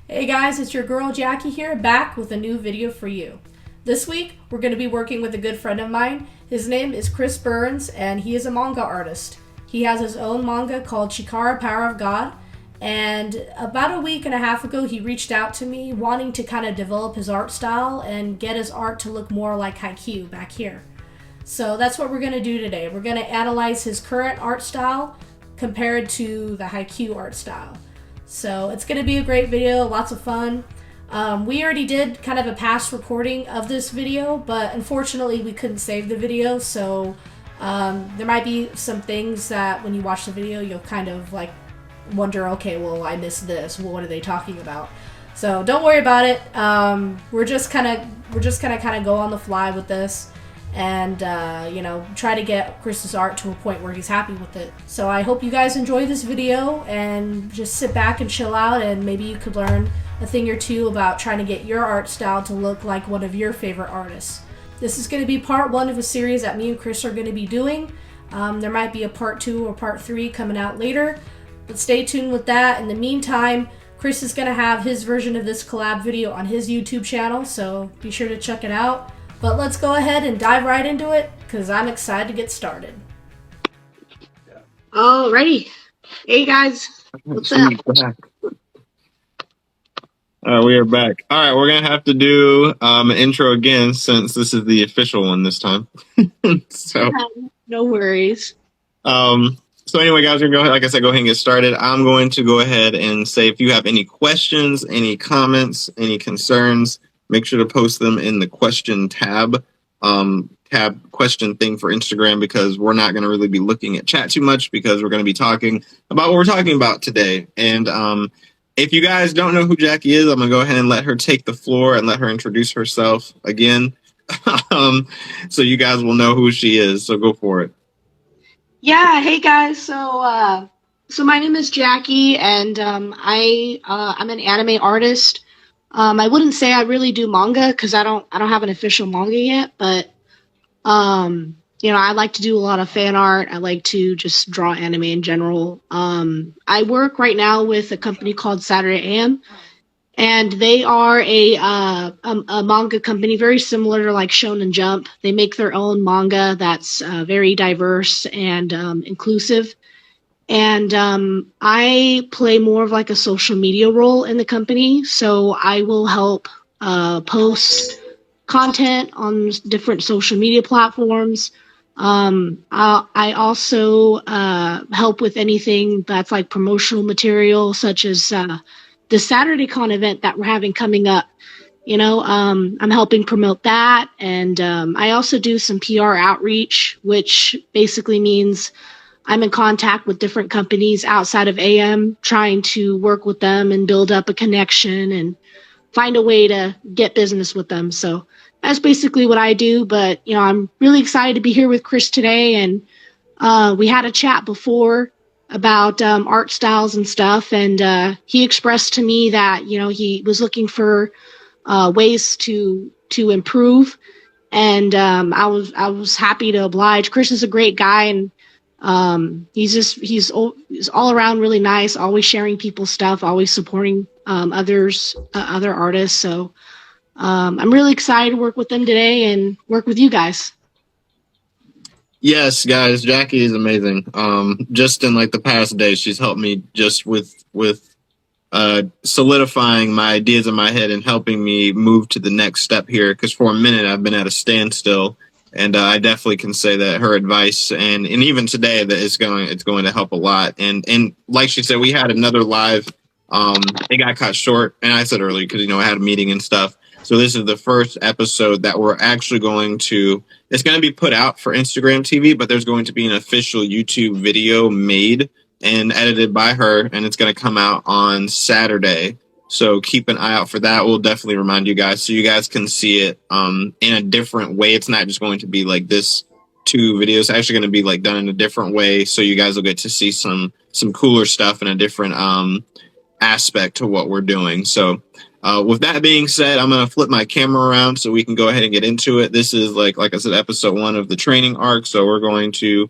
Hey guys, it's your girl Jackie here, back with a new video for you. This week, we're going to be working with a good friend of mine. His name is Chris Burns, and he is a manga artist. He has his own manga called Chikara Power of God, and about a week and a half ago, he reached out to me wanting to kind of develop his art style and get his art to look more like Haikyu back here. So that's what we're going to do today. We're going to analyze his current art style compared to the Haikyu art style. So it's going to be a great video, lots of fun. We already did kind of a past recording of this video, but unfortunately we couldn't save the video, so there might be some things that when you watch the video you'll kind of like wonder, okay, well, I missed this, well, what are they talking about? So don't worry about it. We're just gonna kind of go on the fly with this and try to get Chris's art to a point where he's happy with it. So I hope you guys enjoy this video and just sit back and chill out, and maybe you could learn a thing or two about trying to get your art style to look like one of your favorite artists. This is going to be part 1 of a series that me and Chris are going to be doing. There might be a part 2 or part 3 coming out later, but stay tuned with that. In the meantime, Chris is going to have his version of this collab video on his YouTube channel, so be sure to check it out. But let's go ahead and dive right into it, because I'm excited to get started. Alrighty. Hey guys, what's up? We are back. All right, we're gonna have to do an intro again since this is the official one this time. So no worries. So anyway, guys, we're gonna go ahead, like I said, go ahead and get started. I'm going to go ahead and say if you have any questions, any comments, any concerns, make sure to post them in the question tab question thing for Instagram, because we're not going to really be looking at chat too much because we're going to be talking about what we're talking about today. And if you guys don't know who Jackie is, I'm going to go ahead and let her take the floor and let her introduce herself again. So you guys will know who she is. So go for it. Yeah, hey guys. So my name is Jackie, and I'm an anime artist. I wouldn't say I really do manga because I don't have an official manga yet, but I like to do a lot of fan art. I like to just draw anime in general. I work right now with a company called Saturday AM, and they are a manga company very similar to like Shonen Jump. They make their own manga that's very diverse and inclusive. And I play more of like a social media role in the company. So I will help post content on different social media platforms. I also help with anything that's like promotional material, such as the Saturday Con event that we're having coming up. I'm helping promote that. And I also do some PR outreach, which basically means I'm in contact with different companies outside of AM, trying to work with them and build up a connection and find a way to get business with them. So that's basically what I do. But, I'm really excited to be here with Chris today. And we had a chat before about art styles and stuff. And he expressed to me that, he was looking for ways to improve. And I was happy to oblige. Chris is a great guy, and he's all around really nice, always sharing people's stuff, always supporting other artists. So I'm really excited to work with them today and work with you guys. Yes, guys, Jackie is amazing. Just in like the past days, she's helped me just with solidifying my ideas in my head and helping me move to the next step here, because for a minute I've been at a standstill. And I definitely can say that her advice and even today that it's going to help a lot. And like she said, we had another live. It got cut short, and I said earlier because I had a meeting and stuff. So this is the first episode that we're actually it's going to be put out for Instagram TV, but there's going to be an official YouTube video made and edited by her, and it's going to come out on Saturday. So keep an eye out for that. We'll definitely remind you guys so you guys can see it in a different way. It's not just going to be like this 2 videos. It's actually going to be like done in a different way. So you guys will get to see some cooler stuff in a different aspect to what we're doing. So with that being said, I'm going to flip my camera around so we can go ahead and get into it. This is like I said, episode 1 of the training arc. So we're going to,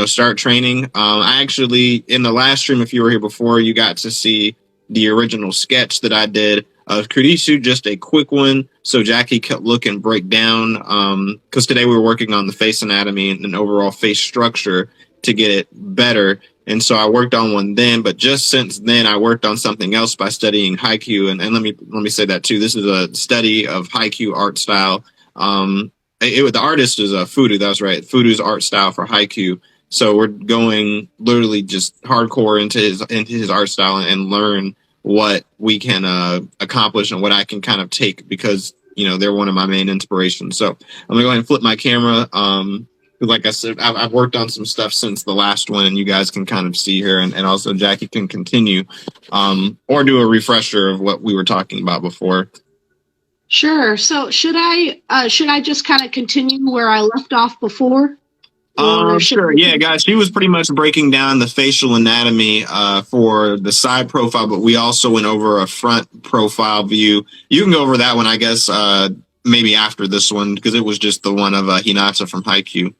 start training. I actually, in the last stream, if you were here before, you got to see the original sketch that I did. Kurisu, just a quick one. So Jackie kept looking break down, because today we were working on the face anatomy and overall face structure to get it better. And so I worked on one then, but just since then I worked on something else by studying Haikyu. And let me say that too. This is a study of Haikyu art style. The artist is Fudu. That's right. Fudu's art style for Haikyu. So we're going literally just hardcore into his art style and learn what we can accomplish and what I can kind of take, because they're one of my main inspirations. So I'm gonna go ahead and flip my camera. Like I said, I've worked on some stuff since the last one, and you guys can kind of see here, and also Jackie can continue or do a refresher of what we were talking about before. Sure. So should I just kind of continue where I left off before? Sure. Yeah, guys, she was pretty much breaking down the facial anatomy for the side profile, but we also went over a front profile view. You can go over that one, I guess, maybe after this one, because it was just the one of Hinata from Haikyu.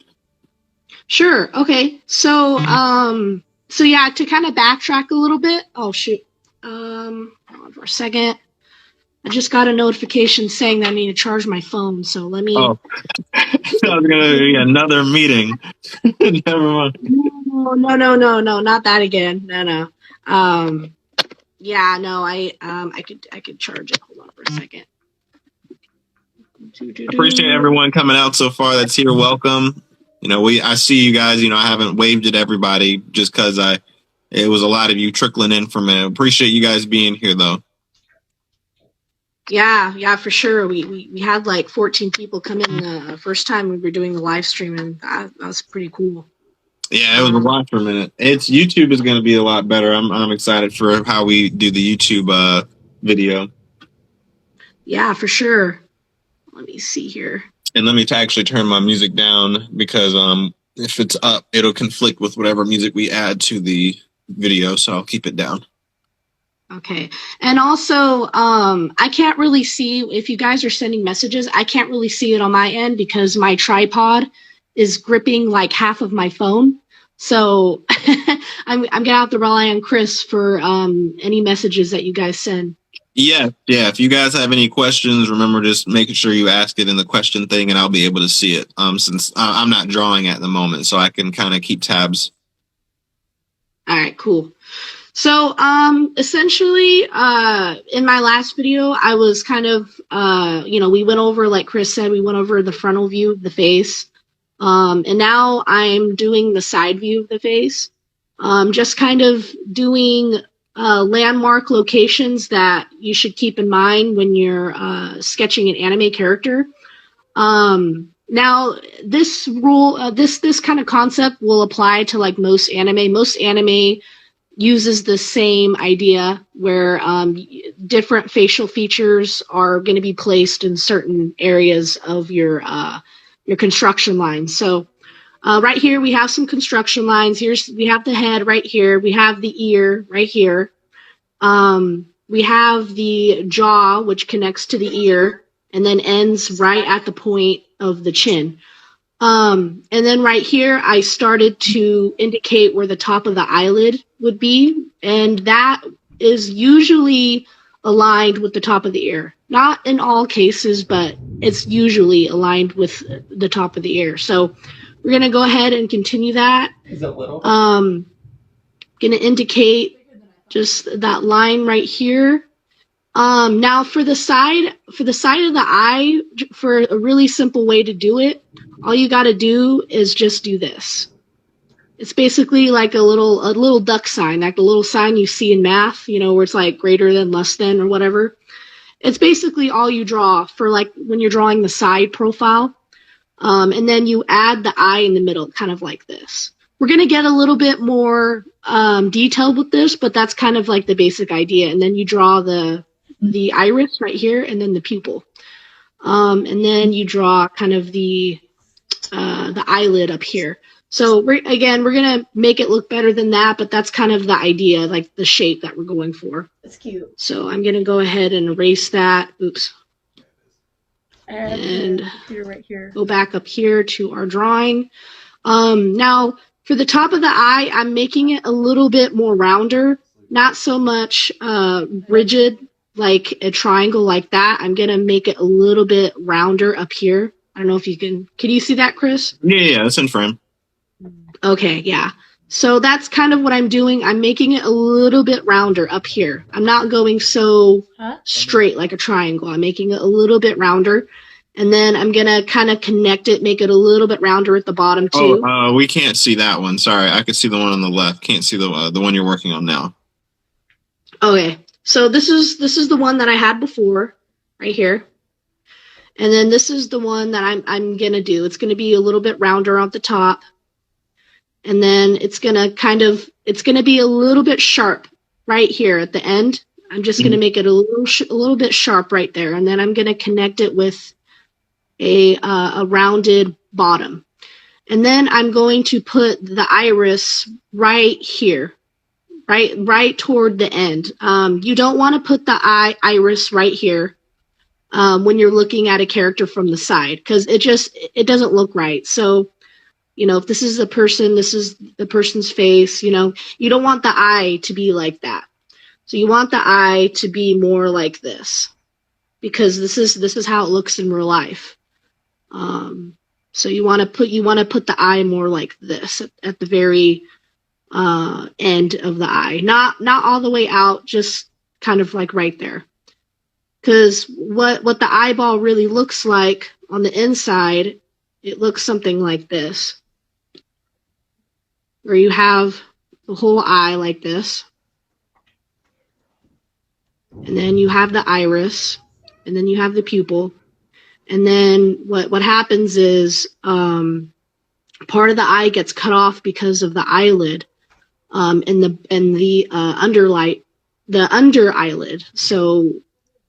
Sure. Okay. So yeah, to kind of backtrack a little bit. Oh shoot. Hold on for a second. I just got a notification saying that I need to charge my phone. So let me. Oh, I was gonna be another meeting. Never mind. No, not that again. No. Yeah, no. I could charge it. Hold on for a second. Appreciate everyone coming out so far. That's here. Welcome. I see you guys. I haven't waved at everybody just because it was a lot of you trickling in from it. Appreciate you guys being here though. Yeah, for sure. We had like 14 people come in the first time we were doing the live stream, and that was pretty cool. Yeah, it was a lot for a minute. YouTube is going to be a lot better. I'm excited for how we do the YouTube video. Yeah, for sure. Let me see here. And let me actually turn my music down, because if it's up, it'll conflict with whatever music we add to the video. So I'll keep it down. Okay. And also, I can't really see if you guys are sending messages. I can't really see it on my end because my tripod is gripping like half of my phone. So I'm gonna have to rely on Chris for any messages that you guys send. Yeah. If you guys have any questions, remember just making sure you ask it in the question thing, and I'll be able to see it. Since I'm not drawing at the moment, so I can kind of keep tabs. All right, cool. So essentially, in my last video, I was kind of, we went over, like Chris said, we went over the frontal view of the face. And now I'm doing the side view of the face. Just kind of doing landmark locations that you should keep in mind when you're sketching an anime character. Now, this rule, this kind of concept will apply to like most anime. Most anime uses the same idea where different facial features are going to be placed in certain areas of your construction lines. So right here we have some construction lines. We have the head right here. We have the ear right here. We have the jaw, which connects to the ear and then ends right at the point of the chin. And then right here, I started to indicate where the top of the eyelid would be. And that is usually aligned with the top of the ear. Not in all cases, but it's usually aligned with the top of the ear. So we're going to go ahead and continue that. Is it little? Going to indicate just that line right here. Now for the side of the eye, for a really simple way to do it, all you got to do is just do this. It's basically like a little duck sign, like the little sign you see in math, where it's like greater than, less than, or whatever. It's basically all you draw for like when you're drawing the side profile. And then you add the eye in the middle, kind of like this. We're going to get a little bit more detailed with this, but that's kind of like the basic idea. And then you draw the iris right here, and then the pupil. And then you draw kind of the eyelid up here. So we're going to make it look better than that, but that's kind of the idea, like the shape that we're going for. That's cute. So I'm going to go ahead and erase that. Oops. And right here. Go back up here to our drawing. Now, for the top of the eye, I'm making it a little bit more rounder. not so much rigid like a triangle like that. I'm gonna make it a little bit rounder up here. I don't know if you can you see that, Chris? Yeah, it's in frame. Okay, yeah. So that's kind of what I'm doing. I'm making it a little bit rounder up here. I'm not going so straight like a triangle. I'm making it a little bit rounder. And then I'm going to kind of connect it, make it a little bit rounder at the bottom too. Oh, we can't see that one. Sorry, I could see the one on the left. Can't see the one you're working on now. Okay, so this is the one that I had before, right here. And then this is the one that I'm going to do. It's going to be a little bit rounder on the top. And then it's going to be a little bit sharp right here at the end. I'm just going to make it a little bit sharp right there. And then I'm going to connect it with a rounded bottom. And then I'm going to put the iris right here, right toward the end. You don't want to put the iris right here when you're looking at a character from the side, because it doesn't look right. So, if this is a person, this is the person's face, you don't want the eye to be like that. So you want the eye to be more like this, because this is how it looks in real life. So you want to put the eye more like this at the very end of the eye, not all the way out, just kind of like right there. Because what the eyeball really looks like on the inside, it looks something like this, where you have the whole eye like this, and then you have the iris, and then you have the pupil, and then what happens is part of the eye gets cut off because of the eyelid and the under eyelid. So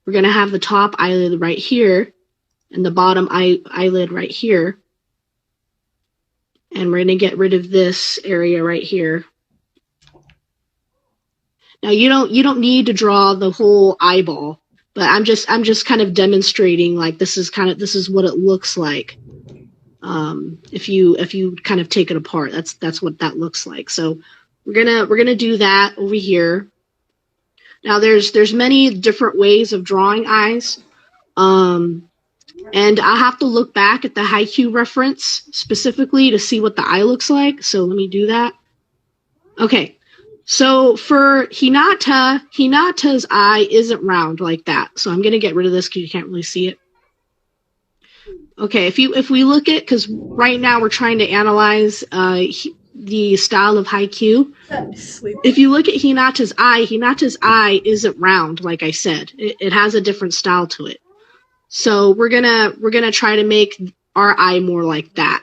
we're gonna have the top eyelid right here and the bottom eyelid right here. And we're going to get rid of this area right here. Now you don't need to draw the whole eyeball, but I'm just kind of demonstrating, like, this is what it looks like. If you kind of take it apart, that's what that looks like. So we're gonna do that over here. Now there's many different ways of drawing eyes. And I'll have to look back at the Haikyu reference specifically to see what the eye looks like. So let me do that. Okay. So for Hinata's eye isn't round like that. So I'm going to get rid of this because you can't really see it. Okay. If we look at, because right now we're trying to analyze the style of Haikyu. If you look at Hinata's eye isn't round, like I said. It has a different style to it. So we're gonna try to make our eye more like that.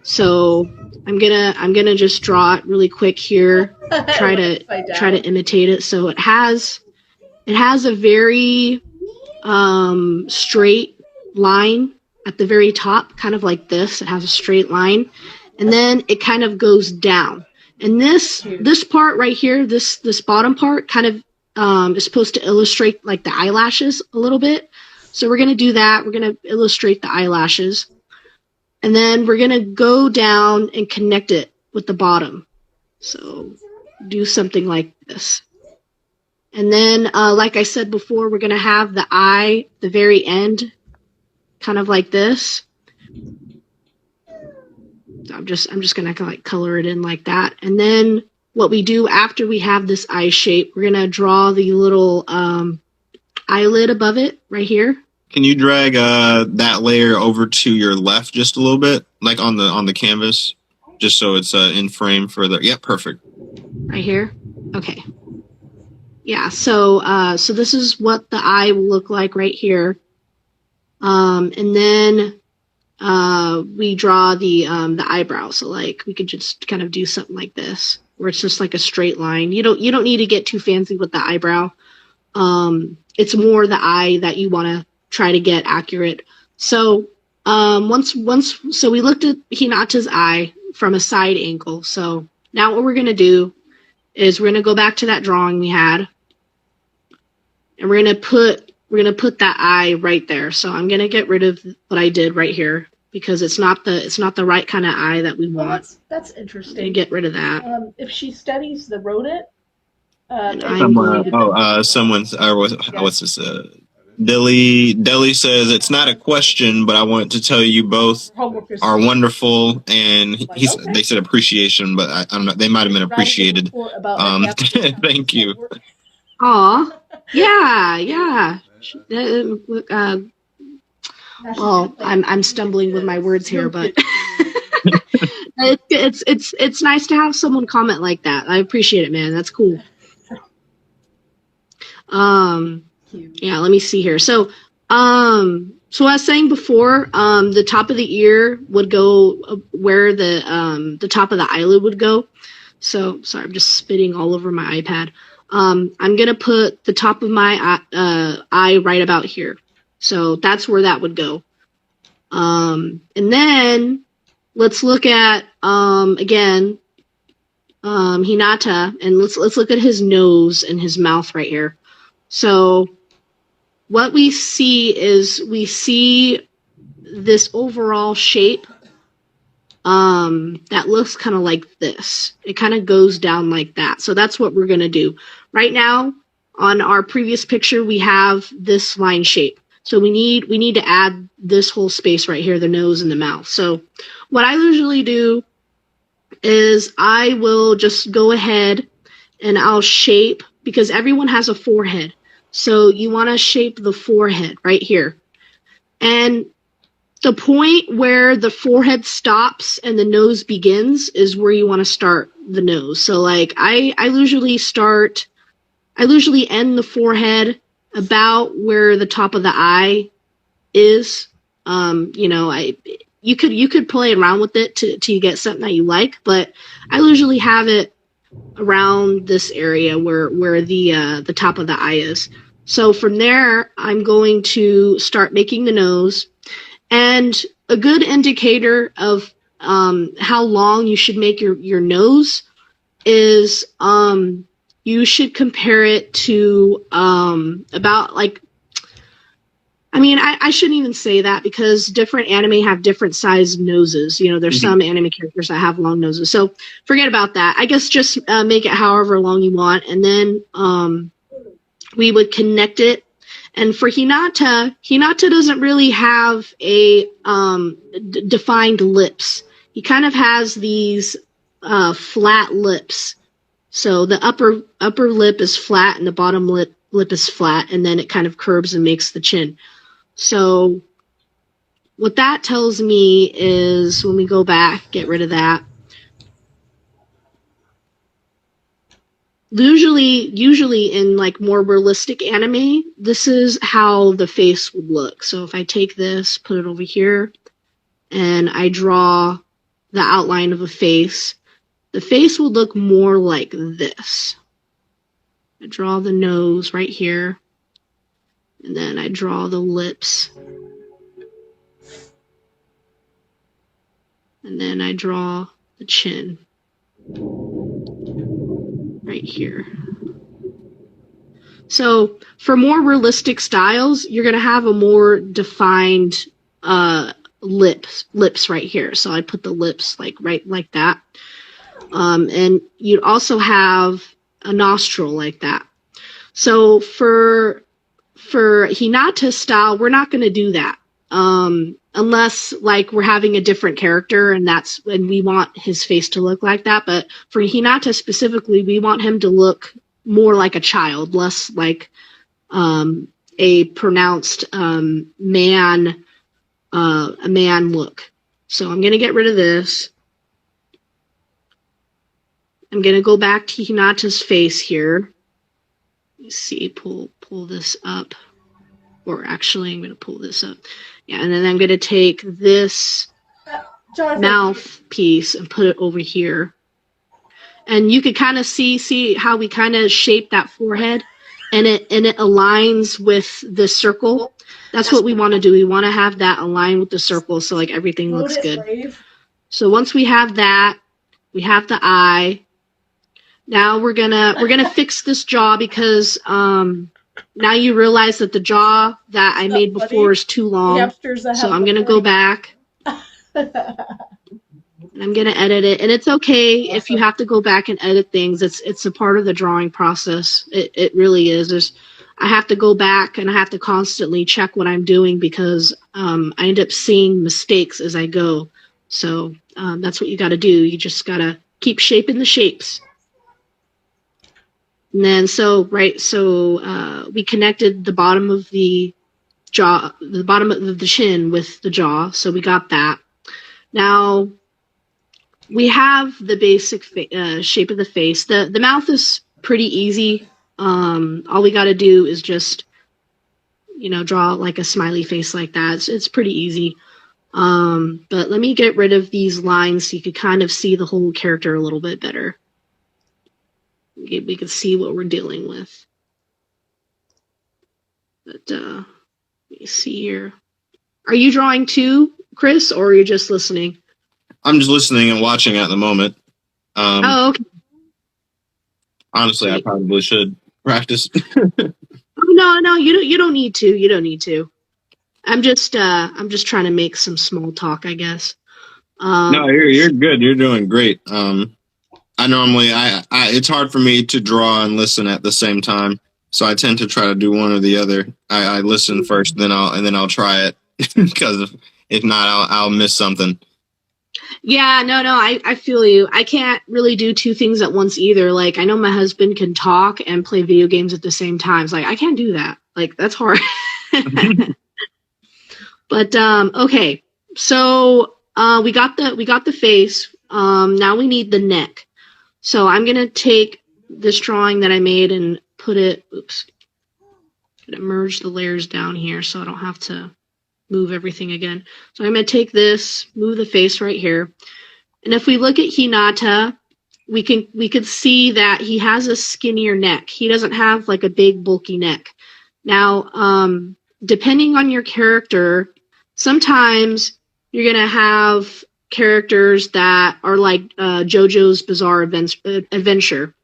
So I'm gonna just draw it really quick here. Try to imitate it. So it has a very straight line at the very top, kind of like this. It has a straight line, and then it kind of goes down. And this part right here, this bottom part, kind of is supposed to illustrate like the eyelashes a little bit. So we're going to do that. We're going to illustrate the eyelashes. And then we're going to go down and connect it with the bottom. So do something like this. And then, like I said before, we're going to have the eye, the very end, kind of like this. So I'm just going to like color it in like that. And then what we do after we have this eye shape, we're going to draw the little eyelid above it right here. Can you drag that layer over to your left just a little bit, like on the canvas, just so it's in frame for the? Yeah, perfect. Right here. Okay. Yeah. So this is what the eye will look like right here. And then we draw the eyebrow. So like we could just kind of do something like this, where it's just like a straight line. You don't need to get too fancy with the eyebrow. It's more the eye that you want to try to get accurate. So so we looked at Hinata's eye from a side angle. So now what we're going to do is we're going to go back to that drawing we had, and we're going to put that eye right there. So I'm going to get rid of what I did right here, because it's not the right kind of eye that we want. That's interesting. I'm going to get rid of that. If she studies the rodent, And Thank I'm you. going to... Someone's or what's this? Deli says it's not a question, but I want to tell you both are wonderful, and they said appreciation, but I don't know, they might have been appreciated. Thank you. Aw, yeah. Well, I'm stumbling with my words here, but it's nice to have someone comment like that. I appreciate it, man. That's cool. Yeah, let me see here. So so I was saying before, the top of the ear would go where the top of the eyelid would go. So sorry, I'm just spitting all over my iPad. I'm gonna put the top of my eye right about here. So that's where that would go. And then let's look at again Hinata, and let's look at his nose and his mouth right here. So what we see is this overall shape that looks kind of like this. It kind of goes down like that. So that's what we're going to do. Right now, on our previous picture, we have this line shape. So we need to add this whole space right here, the nose and the mouth. So what I usually do is I will just go ahead and I'll shape, because everyone has a forehead. So you want to shape the forehead right here. And the point where the forehead stops and the nose begins is where you want to start the nose. So like I usually end the forehead about where the top of the eye is. You could play around with it till you get something that you like, but I usually have it around this area where the top of the eye is. So from there, I'm going to start making the nose. And a good indicator of how long you should make your nose is you should compare it to about like, I shouldn't even say that, because different anime have different sized noses. You know, there's some anime characters that have long noses. So forget about that. I guess just make it however long you want. And then we would connect it. And for Hinata doesn't really have a defined lips. He kind of has these flat lips. So the upper lip is flat and the bottom lip is flat, and then it kind of curves and makes the chin. So what that tells me is, when we go back, get rid of that. Usually in like more realistic anime, this is how the face would look. So if I take this, put it over here, and I draw the outline of a face, the face would look more like this. I draw the nose right here, and then I draw the lips, and then I draw the chin right here. So for more realistic styles, you're going to have a more defined lips right here. So I put the lips right like that. And you'd also have a nostril like that. So for Hinata style, we're not going to do that. Unless like we're having a different character and we want his face to look like that. But for Hinata specifically, we want him to look more like a child, less like a pronounced man look. So I'm going to get rid of this. I'm going to go back to Hinata's face here. Let's see, pull this up. Or actually, I'm going to pull this up. Yeah, and then I'm going to take this mouth piece and put it over here. And you can kind of see how we kind of shape that forehead, and it aligns with the circle. That's what we want to do. We want to have that align with the circle, so like everything looks good. So once we have that, we have the eye. Now we're gonna fix this jaw, because now you realize that the jaw that I made before is too long. So I'm gonna go back, and And I'm gonna edit it, and it's okay if you have to go back and edit things. It's a part of the drawing process. It really is. I have to go back and I have to constantly check what I'm doing because I end up seeing mistakes as I go. So that's what you got to do. You just got to keep shaping the shapes. And then we connected the bottom of the jaw, the bottom of the chin with the jaw. So we got that. Now we have the basic shape of the face. The mouth is pretty easy. All we got to do is just, draw like a smiley face like that. It's pretty easy. But let me get rid of these lines so you could kind of see the whole character a little bit better. We can see what we're dealing with. But let me see here. Are you drawing too, Chris, or are you just listening? I'm just listening and watching at the moment. Okay. Honestly, I probably should practice. No, you don't need to. You don't need to. I'm just trying to make some small talk, I guess. No, you're good. You're doing great. I normally it's hard for me to draw and listen at the same time, so I tend to try to do one or the other. I listen first, then I'll try it because if not, I'll miss something. Yeah, no, I feel you. I can't really do two things at once either. Like, I know my husband can talk and play video games at the same time. It's like, I can't do that. Like, that's hard. But, okay. So, we got the face. Now we need the neck. So I'm going to take this drawing that I made and put it, gonna merge the layers down here so I don't have to move everything again. So I'm going to take this, move the face right here. And if we look at Hinata, we could see that he has a skinnier neck. He doesn't have like a big bulky neck. Now, depending on your character, sometimes you're going to have characters that are like JoJo's Bizarre Adventure.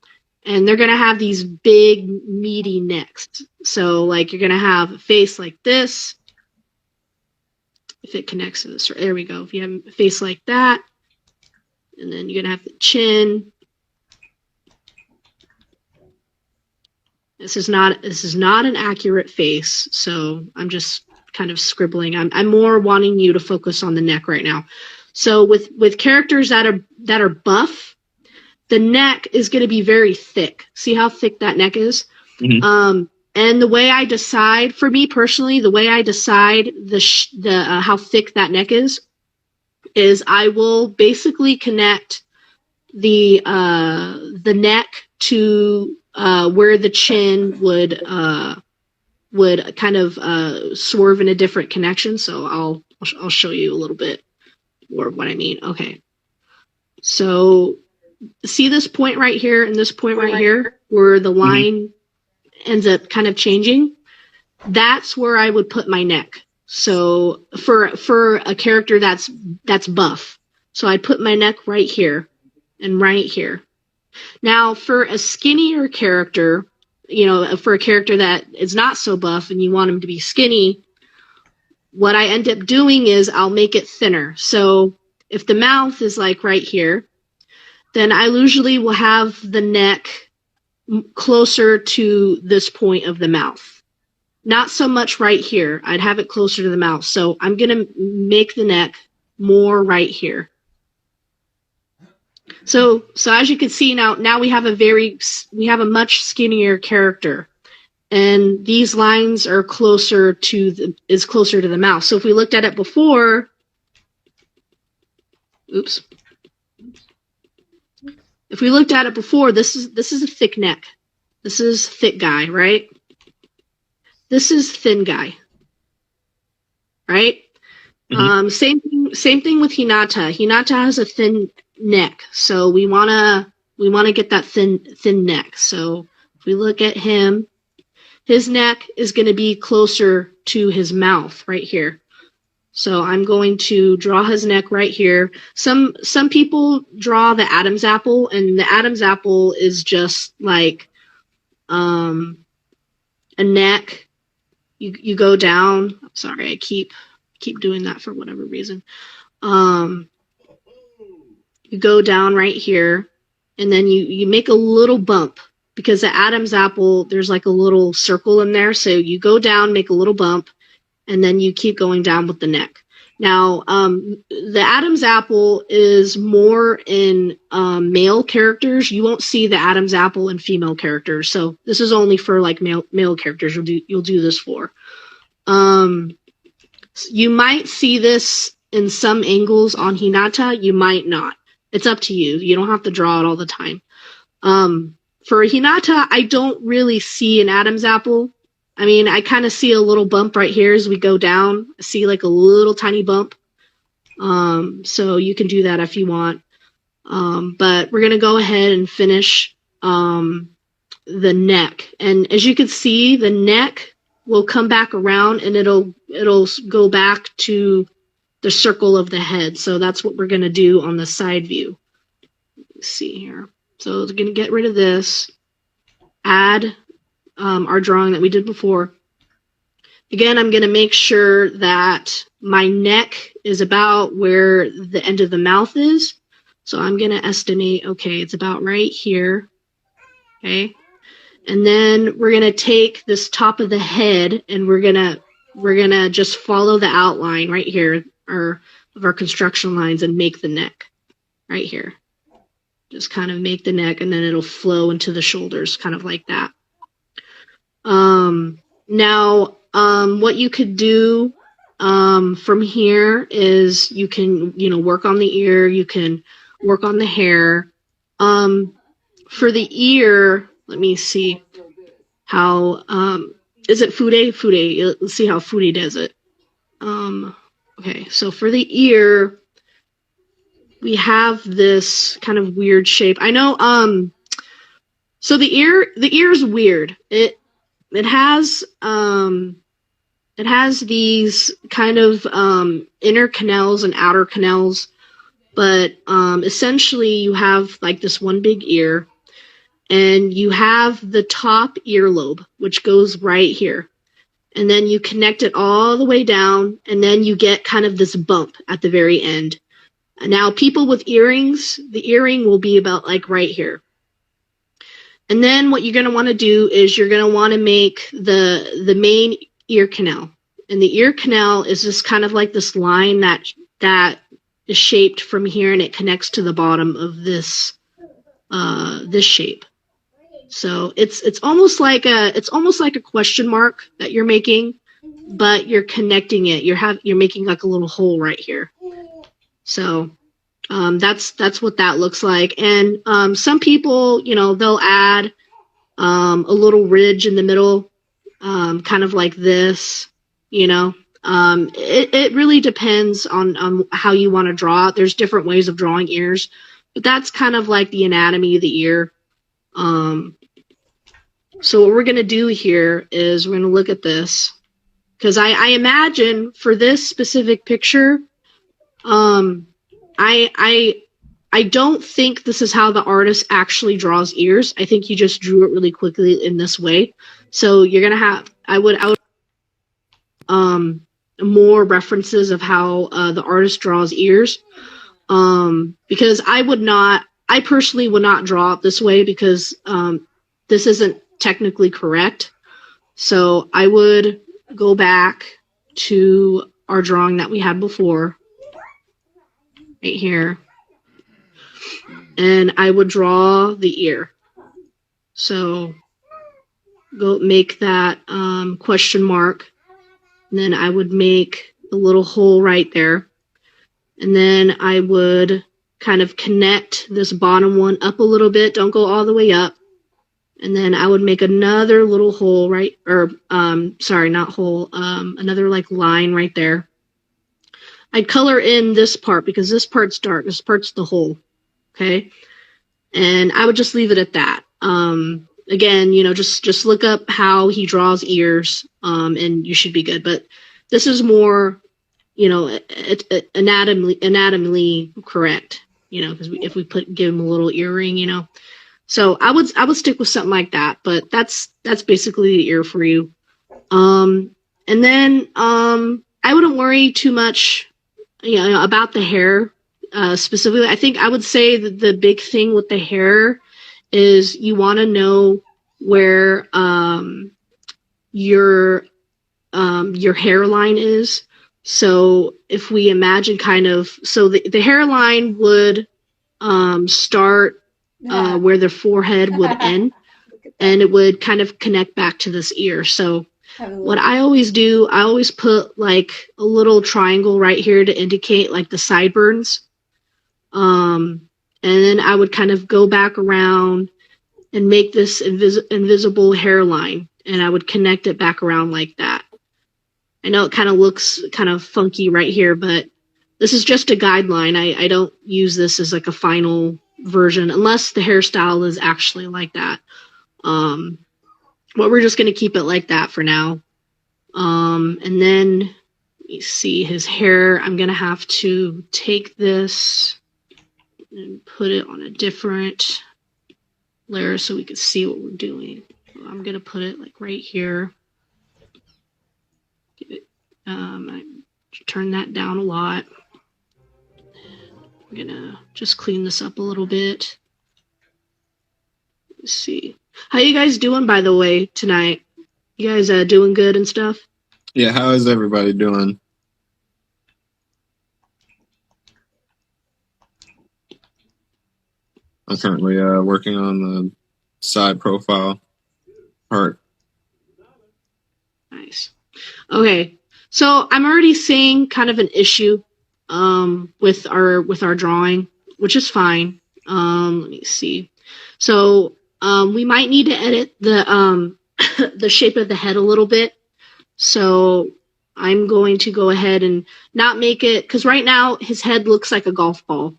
And they're going to have these big, meaty necks. So, like, you're going to have a face like this. If it connects to this, there we go. If you have a face like that, and then you're going to have the chin. This is not an accurate face, so I'm just kind of scribbling. I'm more wanting you to focus on the neck right now. So with characters that are buff, the neck is going to be very thick. See how thick that neck is? Mm-hmm. And the way I decide, for me personally, the way I decide how thick that neck is I will basically connect the neck to where the chin would kind of swerve in a different connection. So I'll show you a little bit more of what I mean. Okay. So see this point right here and this point right here where the line ends up kind of changing? That's where I would put my neck. So for a character that's buff, so I'd put my neck right here and right here. Now for a skinnier character, for a character that is not so buff and you want him to be skinny, what I end up doing is I'll make it thinner. So if the mouth is like right here, then I usually will have the neck closer to this point of the mouth. Not so much right here. I'd have it closer to the mouth. So I'm going to make the neck more right here. So as you can see now we have a much skinnier character. And these lines are closer to the mouth. So if we looked at it before, if we looked at it before, this is a thick neck. This is thick guy, right? This is thin guy, right? Mm-hmm. Same thing with Hinata. Hinata has a thin neck, so we wanna get that thin neck. So if we look at him, his neck is going to be closer to his mouth right here. So I'm going to draw his neck right here. Some people draw the Adam's apple, and the Adam's apple is just like a neck. You go down. I'm sorry, I keep doing that for whatever reason. you go down right here, and then you make a little bump, because the Adam's apple, there's like a little circle in there. So you go down, make a little bump, and then you keep going down with the neck. Now, the Adam's apple is more in male characters. You won't see the Adam's apple in female characters. So this is only for like male characters. You'll do this for. You might see this in some angles on Hinata. You might not. It's up to you. You don't have to draw it all the time. For Hinata, I don't really see an Adam's apple. I mean, I kind of see a little bump right here as we go down. I see like a little tiny bump. So you can do that if you want. But we're going to go ahead and finish the neck. And as you can see, the neck will come back around and it'll go back to the circle of the head. So that's what we're going to do on the side view. Let's see here. So we're going to get rid of this. Add our drawing that we did before. Again, I'm going to make sure that my neck is about where the end of the mouth is. So I'm going to estimate, okay, it's about right here. Okay. And then we're going to take this top of the head and we're going to just follow the outline right here of our construction lines and make the neck right here. Just kind of make the neck and then it'll flow into the shoulders, kind of like that. Now, what you could do from here is you can, work on the ear, you can work on the hair. For the ear, let me see how, is it Fude? Fude, let's see how Fude does it. Okay, so for the ear, we have this kind of weird shape. I know, so the ear is weird. It has these kind of inner canals and outer canals, but essentially you have like this one big ear, and you have the top earlobe, which goes right here, and then you connect it all the way down, and then you get kind of this bump at the very end. Now, people with earrings, the earring will be about like right here. And then what you're going to want to do is you're going to want to make the main ear canal. And the ear canal is just kind of like this line that is shaped from here, and it connects to the bottom of this shape. So it's almost like a question mark that you're making, but you're connecting it. You're making like a little hole right here. So that's what that looks like. And some people, they'll add a little ridge in the middle, kind of like this. It really depends on how you want to draw it. There's different ways of drawing ears, but that's kind of like the anatomy of the ear. So what we're going to do here is we're going to look at this, because I imagine for this specific picture, I don't think this is how the artist actually draws ears. I think he just drew it really quickly in this way. So you're going to have, I would more references of how the artist draws ears, because I personally would not draw it this way, because this isn't technically correct. So I would go back to our drawing that we had before right here, and I would draw the ear. So go make that question mark, and then I would make a little hole right there, and then I would kind of connect this bottom one up a little bit. Don't go all the way up. And then I would make another little hole right, or sorry, not hole, another like line right there. I'd color in this part because this part's dark. This part's the hole. Okay. And I would just leave it at that. Again, just look up how he draws ears, and you should be good. But this is more, anatomically correct, because if we give him a little earring, So I would stick with something like that, but that's basically the ear for you. And then I wouldn't worry too much, about the hair. specifically. I think I would say that the big thing with the hair is you want to know where your hairline is. So if we imagine so the hairline would start where the forehead would end, and it would kind of connect back to this ear. So what I always do, I always put like a little triangle right here to indicate like the sideburns. And then I would kind of go back around and make this invisible hairline, and I would connect it back around like that. I know it kind of looks kind of funky right here, but this is just a guideline. I don't use this as like a final version unless the hairstyle is actually like that. But we're just going to keep it like that for now. And then let me see his hair. I'm going to have to take this and put it on a different layer so we can see what we're doing. I'm going to put it like right here. I turn that down a lot. I'm gonna just clean this up a little bit. Let's see. How you guys doing, by the way, tonight? You guys doing good and stuff? Yeah, how is everybody doing? I'm currently working on the side profile part. Nice. Okay, so I'm already seeing kind of an issue with our drawing, which is fine. Let me see. So we might need to edit the the shape of the head a little bit. So I'm going to go ahead and not make it, because right now his head looks like a golf ball,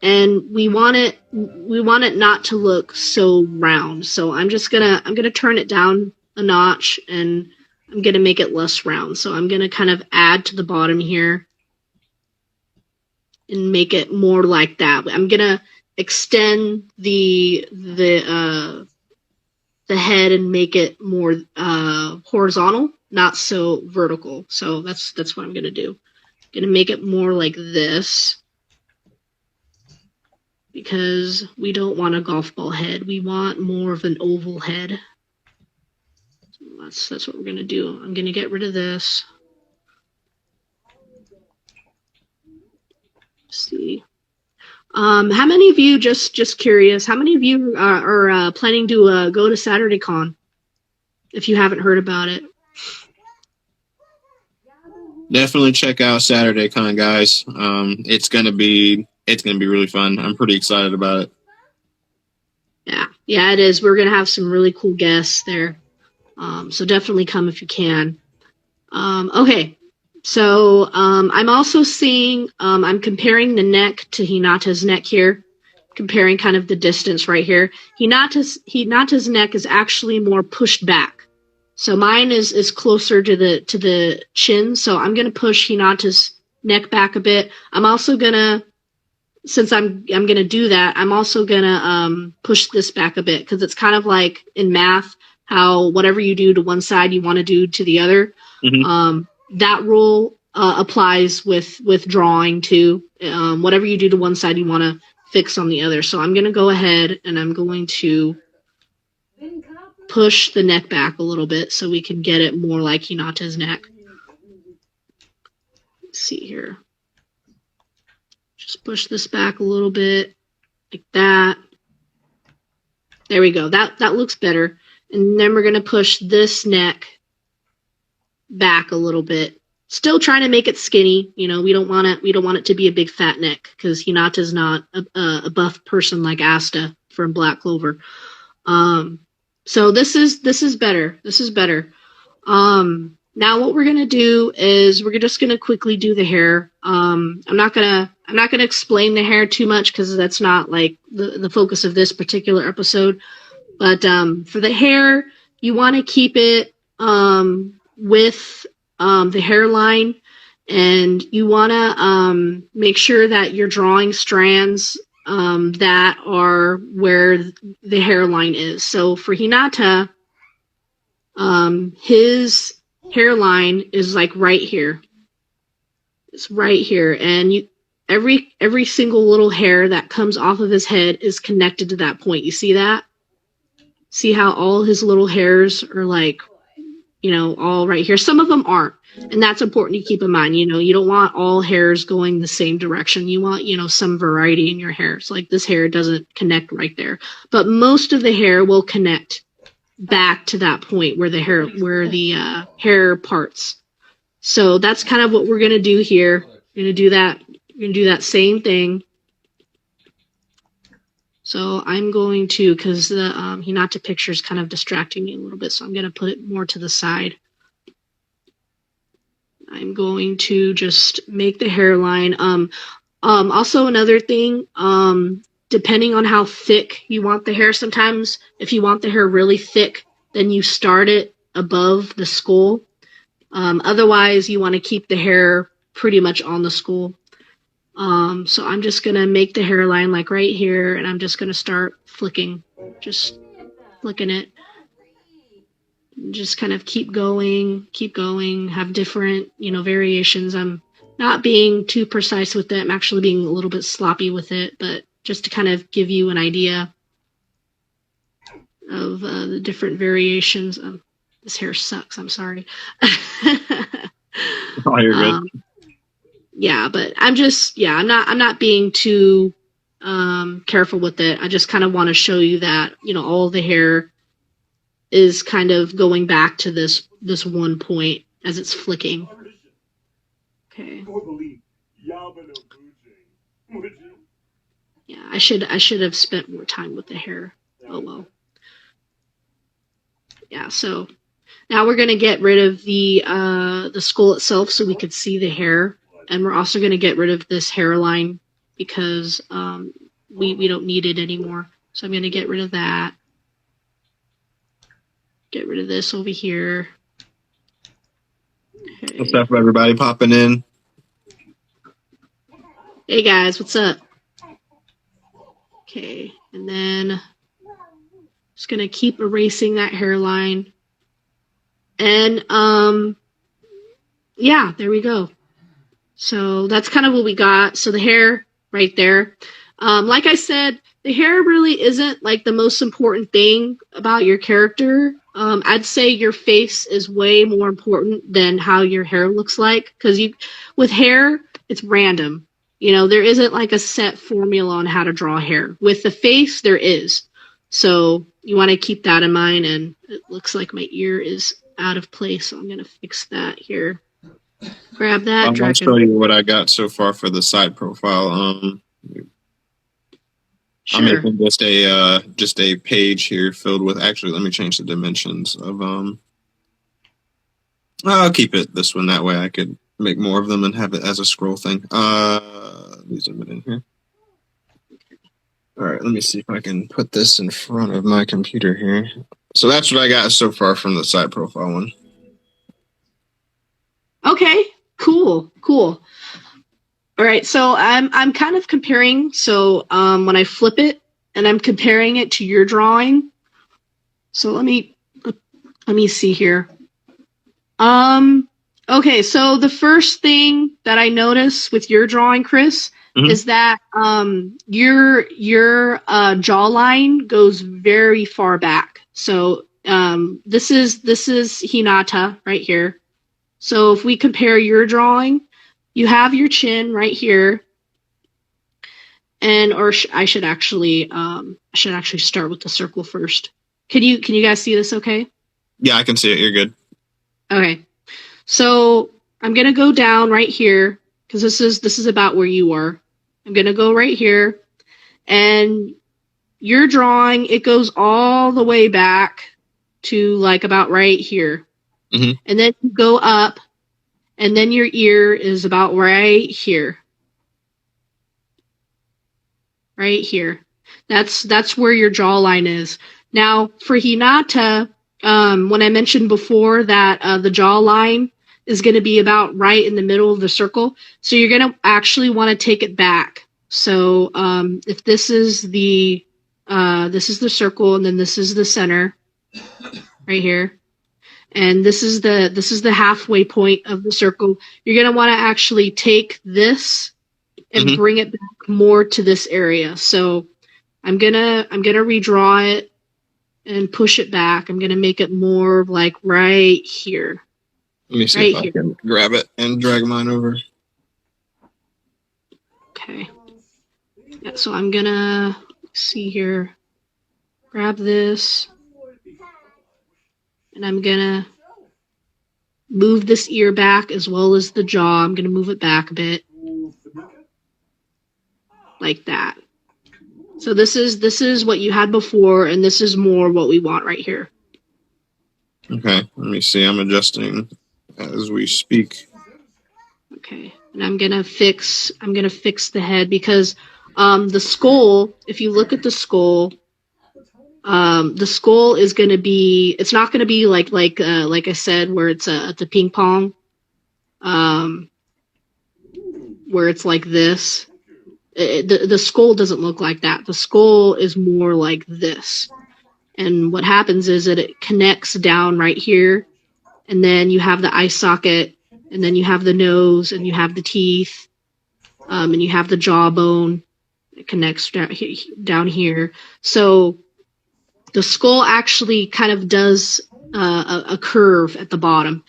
and we want it not to look so round. So I'm gonna turn it down a notch, and I'm gonna make it less round. So I'm gonna kind of add to the bottom here and make it more like that. I'm gonna extend the head and make it more horizontal, not so vertical. So that's what I'm gonna do. I'm gonna make it more like this, because we don't want a golf ball head. We want more of an oval head. So that's what we're gonna do. I'm gonna get rid of this. Let's see. How many of you, just curious, how many of you are planning to go to Saturday Con, if you haven't heard about it? Definitely check out Saturday Con, guys. It's gonna be really fun. I'm pretty excited about it. Yeah, it is. We're gonna have some really cool guests there. So definitely come if you can. Okay, so I'm also seeing, I'm comparing the neck to Hinata's neck here, comparing kind of the distance right here. Hinata's neck is actually more pushed back. So mine is closer to the chin, so I'm gonna push Hinata's neck back a bit. I'm also gonna, since I'm gonna do that, I'm also gonna push this back a bit, because it's kind of like in math, how whatever you do to one side, you want to do to the other. Mm-hmm. That rule applies with drawing too. Whatever you do to one side, you want to fix on the other. So I'm going to go ahead and I'm going to push the neck back a little bit so we can get it more like Hinata's neck. Let's see here. Just push this back a little bit like that. There we go. That looks better. And then we're going to push this neck back a little bit. Still trying to make it skinny. You know, we don't want it to be a big fat neck, because Hinata's not a buff person like Asta from Black Clover. So this is better. This is better. Now what we're gonna do is we're just gonna quickly do the hair. I'm not gonna explain the hair too much, because that's not like the focus of this particular episode. But for the hair, you want to keep it with the hairline, and you want to make sure that you're drawing strands that are where the hairline is. So for Hinata, his hairline is like right here. It's right here, and every single little hair that comes off of his head is connected to that point. You see that? See how all his little hairs are like, you know, all right here. Some of them aren't. And that's important to keep in mind. You know, you don't want all hairs going the same direction. You want, you know, some variety in your hair. So like this hair doesn't connect right there. But most of the hair will connect back to that point where the hair parts. So that's kind of what we're going to do here. We're going to do that. We're going to do that same thing. So I'm going to, because the Hinata picture is kind of distracting me a little bit, so I'm going to put it more to the side. I'm going to just make the hairline. Also another thing, depending on how thick you want the hair, sometimes if you want the hair really thick, then you start it above the skull. Otherwise, you want to keep the hair pretty much on the skull. So I'm just going to make the hairline like right here, and I'm just going to start flicking, just flicking it. Just kind of keep going, have different, you know, variations. I'm not being too precise with it. I'm actually being a little bit sloppy with it, but just to kind of give you an idea of the different variations. This hair sucks. I'm sorry. Oh, you're good. Yeah, but I'm not being too careful with it. I just kind of want to show you that, you know, all the hair is kind of going back to this one point as it's flicking. Okay. Yeah, I should have spent more time with the hair. Oh well. Yeah, so now we're gonna get rid of the skull itself so we could see the hair, and we're also gonna get rid of this hairline because we don't need it anymore. So I'm gonna get rid of that. Get rid of this over here. Okay. What's up, everybody popping in? Hey guys, what's up? Okay, and then just gonna keep erasing that hairline. And yeah, there we go. So that's kind of what we got. So the hair right there. Like I said, the hair really isn't like the most important thing about your character. I'd say your face is way more important than how your hair looks like, because with hair, it's random. You know, there isn't like a set formula on how to draw hair. With the face, there is. So you want to keep that in mind. And it looks like my ear is out of place, so I'm going to fix that here. Grab that. I'll show you what I got so far for the side profile. Sure. I'm making just a page here filled with. Actually, let me change the dimensions of. I'll keep it this one. That way, I could make more of them and have it as a scroll thing. Let me zoom it in here. All right, let me see if I can put this in front of my computer here. So that's what I got so far from the side profile one. Okay, cool. All right, so I'm kind of comparing. So when I flip it, and I'm comparing it to your drawing. So let me see here. Okay, so the first thing that I notice with your drawing, Chris, is that your jawline goes very far back. So this is Hinata right here. So if we compare your drawing, you have your chin right here, and I should actually start with the circle first. Can you guys see this? Okay. Yeah, I can see it. You're good. Okay. So I'm gonna go down right here because this is about where you are. I'm gonna go right here, and your drawing, it goes all the way back to like about right here, and then you go up. And then your ear is about right here. Right here. That's where your jawline is. Now, for Hinata, when I mentioned before that the jawline is going to be about right in the middle of the circle, so you're going to actually want to take it back. So if this is the circle, and then this is the center, right here. And this is the halfway point of the circle. You're going to want to actually take this and bring it back more to this area. So I'm gonna redraw it and push it back. I'm gonna make it more like right here. Let me see if I can grab it and drag mine over. Okay. Yeah, so I'm gonna see here. Grab this. And I'm gonna move this ear back as well as the jaw. I'm gonna move it back a bit. Like that. So this is what you had before, and this is more what we want right here. Okay, let me see. I'm adjusting as we speak. Okay, and I'm gonna fix the head because the skull. If you look at the skull is gonna be. It's not gonna be like I said, where it's a ping pong, where it's like this. The skull doesn't look like that. The skull is more like this. And what happens is that it connects down right here, and then you have the eye socket, and then you have the nose, and you have the teeth, and you have the jawbone. It connects down here. So the skull actually kind of does a curve at the bottom,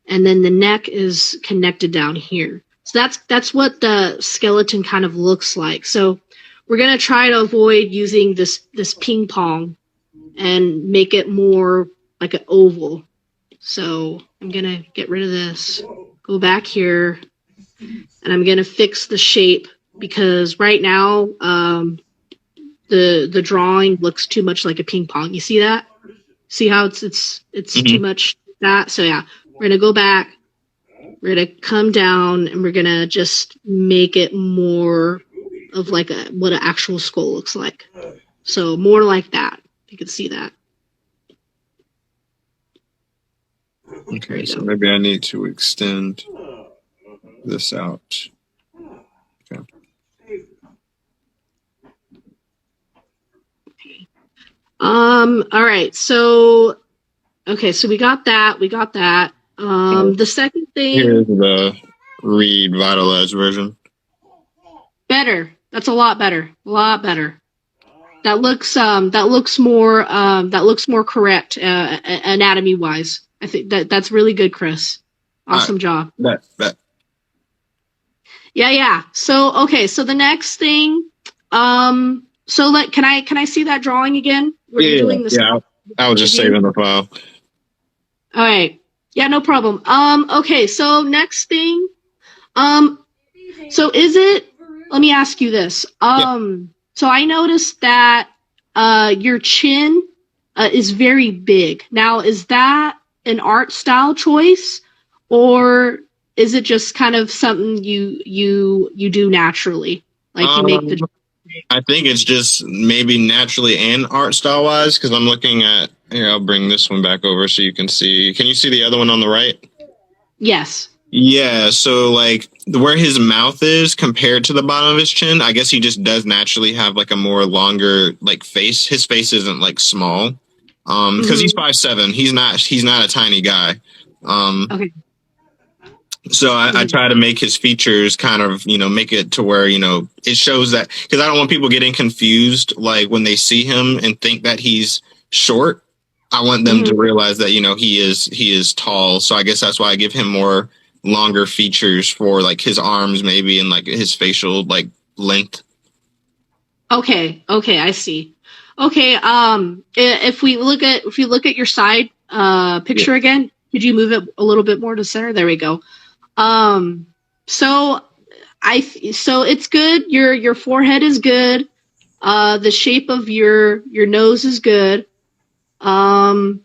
and then the neck is connected down here. So that's what the skeleton kind of looks like. So we're gonna try to avoid using this ping pong and make it more like an oval. So I'm gonna get rid of this, go back here, and I'm gonna fix the shape because right now the drawing looks too much like a ping pong. You see that? See how it's too much that? So yeah, we're gonna go back. We're going to come down and we're going to just make it more of like what an actual skull looks like. So more like that. You can see that. Okay, so maybe I need to extend this out. Okay. All right. So, okay. So we got that. The second thing. Here's the revitalized version. Better. That's a lot better. A lot better. That looks more correct anatomy wise. I think that's really good, Chris. Awesome job. Bet. Yeah. So okay. So the next thing. So can I see that drawing again? Yeah. I was just saving the file. All right. Yeah, no problem. Okay, so next thing. So let me ask you this. So I noticed that your chin is very big. Now, is that an art style choice, or is it just kind of something you do naturally? Like you make the I think it's just maybe naturally and art style wise, because I'm looking at here, I'll bring this one back over so you can see. Can you see the other one on the right? Yes. Yeah, so like where his mouth is compared to the bottom of his chin, I guess he just does naturally have like a more longer like face. His face isn't like small. Because he's 5'7". He's not a tiny guy. Okay. So I try to make his features kind of, make it to where, it shows that, because I don't want people getting confused, like when they see him and think that he's short. I want them to realize that, he is tall. So I guess that's why I give him more longer features for like his arms maybe and like his facial like length. Okay, I see. Okay, if we look at your side picture again, could you move it a little bit more to center? There we go. So it's good. Your forehead is good. The shape of your nose is good. I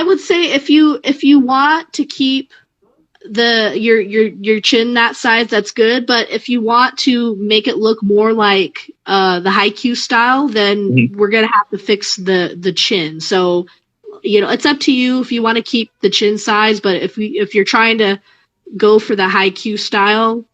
would say if you want to keep your chin that size, that's good. But if you want to make it look more like the Haikyu style, then we're gonna have to fix the chin. So it's up to you if you want to keep the chin size. But if you're trying to go for the Haikyu style,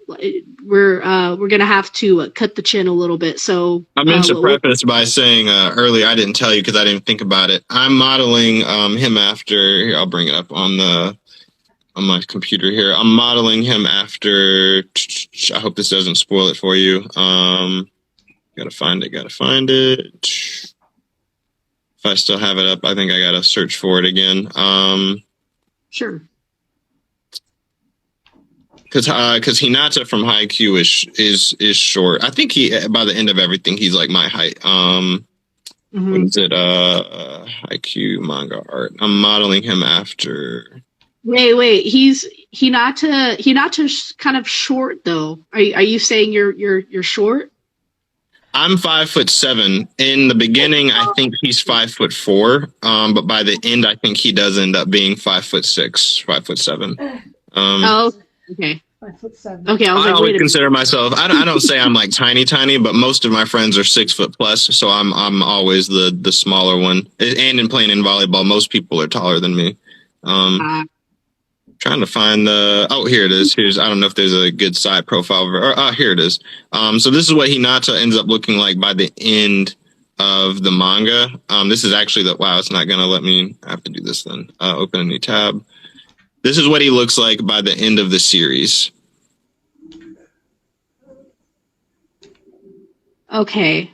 we're gonna have to cut the chin a little bit. So I meant to preface by saying earlier, I didn't tell you because I didn't think about it. I'm modeling him after. Here, I'll bring it up on the on my computer here. I'm modeling him after. I hope this doesn't spoil it for you. Gotta find it. If I still have it up, I think I gotta search for it again. Sure. Because Hinata from Haikyu is short. I think by the end of everything he's like my height. What is it? Haikyu manga art. I'm modeling him after. Wait. He's Hinata's kind of short though. Are you saying you're short? I'm 5'7". In the beginning, I think he's 5'4". But by the end, I think he does end up being 5'6", 5'7". Okay. 5'7". Okay, I was I like, always wait a consider myself. I don't say I'm like tiny, but most of my friends are 6 foot plus. So I'm always the smaller one. And in playing in volleyball, most people are taller than me. Trying to find here it is. I don't know if there's a good side profile. Here it is. So this is what Hinata ends up looking like by the end of the manga. This is actually it's not going to let me. I have to do this then. Open a new tab. This is what he looks like by the end of the series. Okay.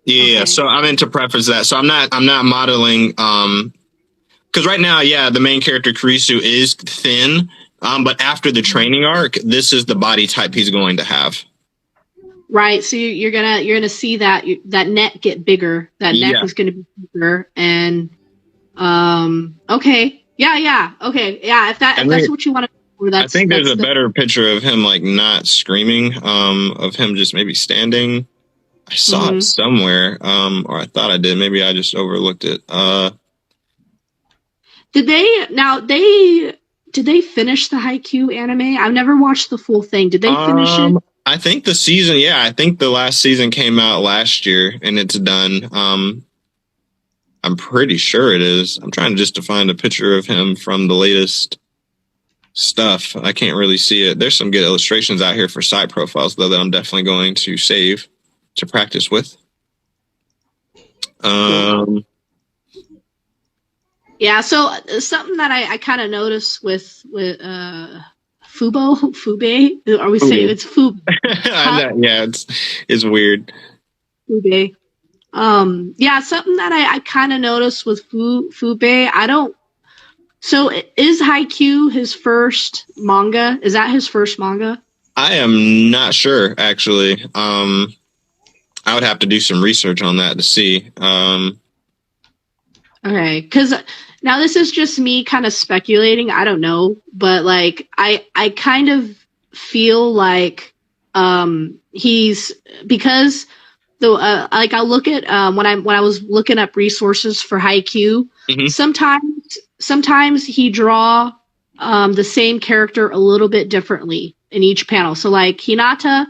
Yeah, Okay. so I meant to preface that. So I'm not modeling because right now, the main character Kurisu is thin, but after the training arc, this is the body type he's going to have. Right. So you're gonna see that neck get bigger. That neck is gonna be bigger, and okay. Yeah. Okay. Yeah. If that's what you want to do, I think there's a better picture of him like not screaming, of him just maybe standing. I saw it somewhere, or I thought I did. Maybe I just overlooked it. Did they finish the Haikyu anime? I've never watched the full thing. Did they finish it? I think the season, I think the last season came out last year and it's done. I'm pretty sure it is. I'm trying just to find a picture of him from the latest stuff. I can't really see it. There's some good illustrations out here for side profiles, though, that I'm definitely going to save to practice with. Yeah, so something that I kind of noticed with Fube, are we saying it's Fube? Yeah, it's weird. Fube. Yeah, something that I kind of noticed with Fube, so is Haikyu his first manga? Is that his first manga? I am not sure, actually. I would have to do some research on that to see. Okay, because now this is just me kind of speculating. I don't know, but like I kind of feel like he's because the like I look at when I was looking up resources for Haikyu, sometimes he draw the same character a little bit differently in each panel. So like Hinata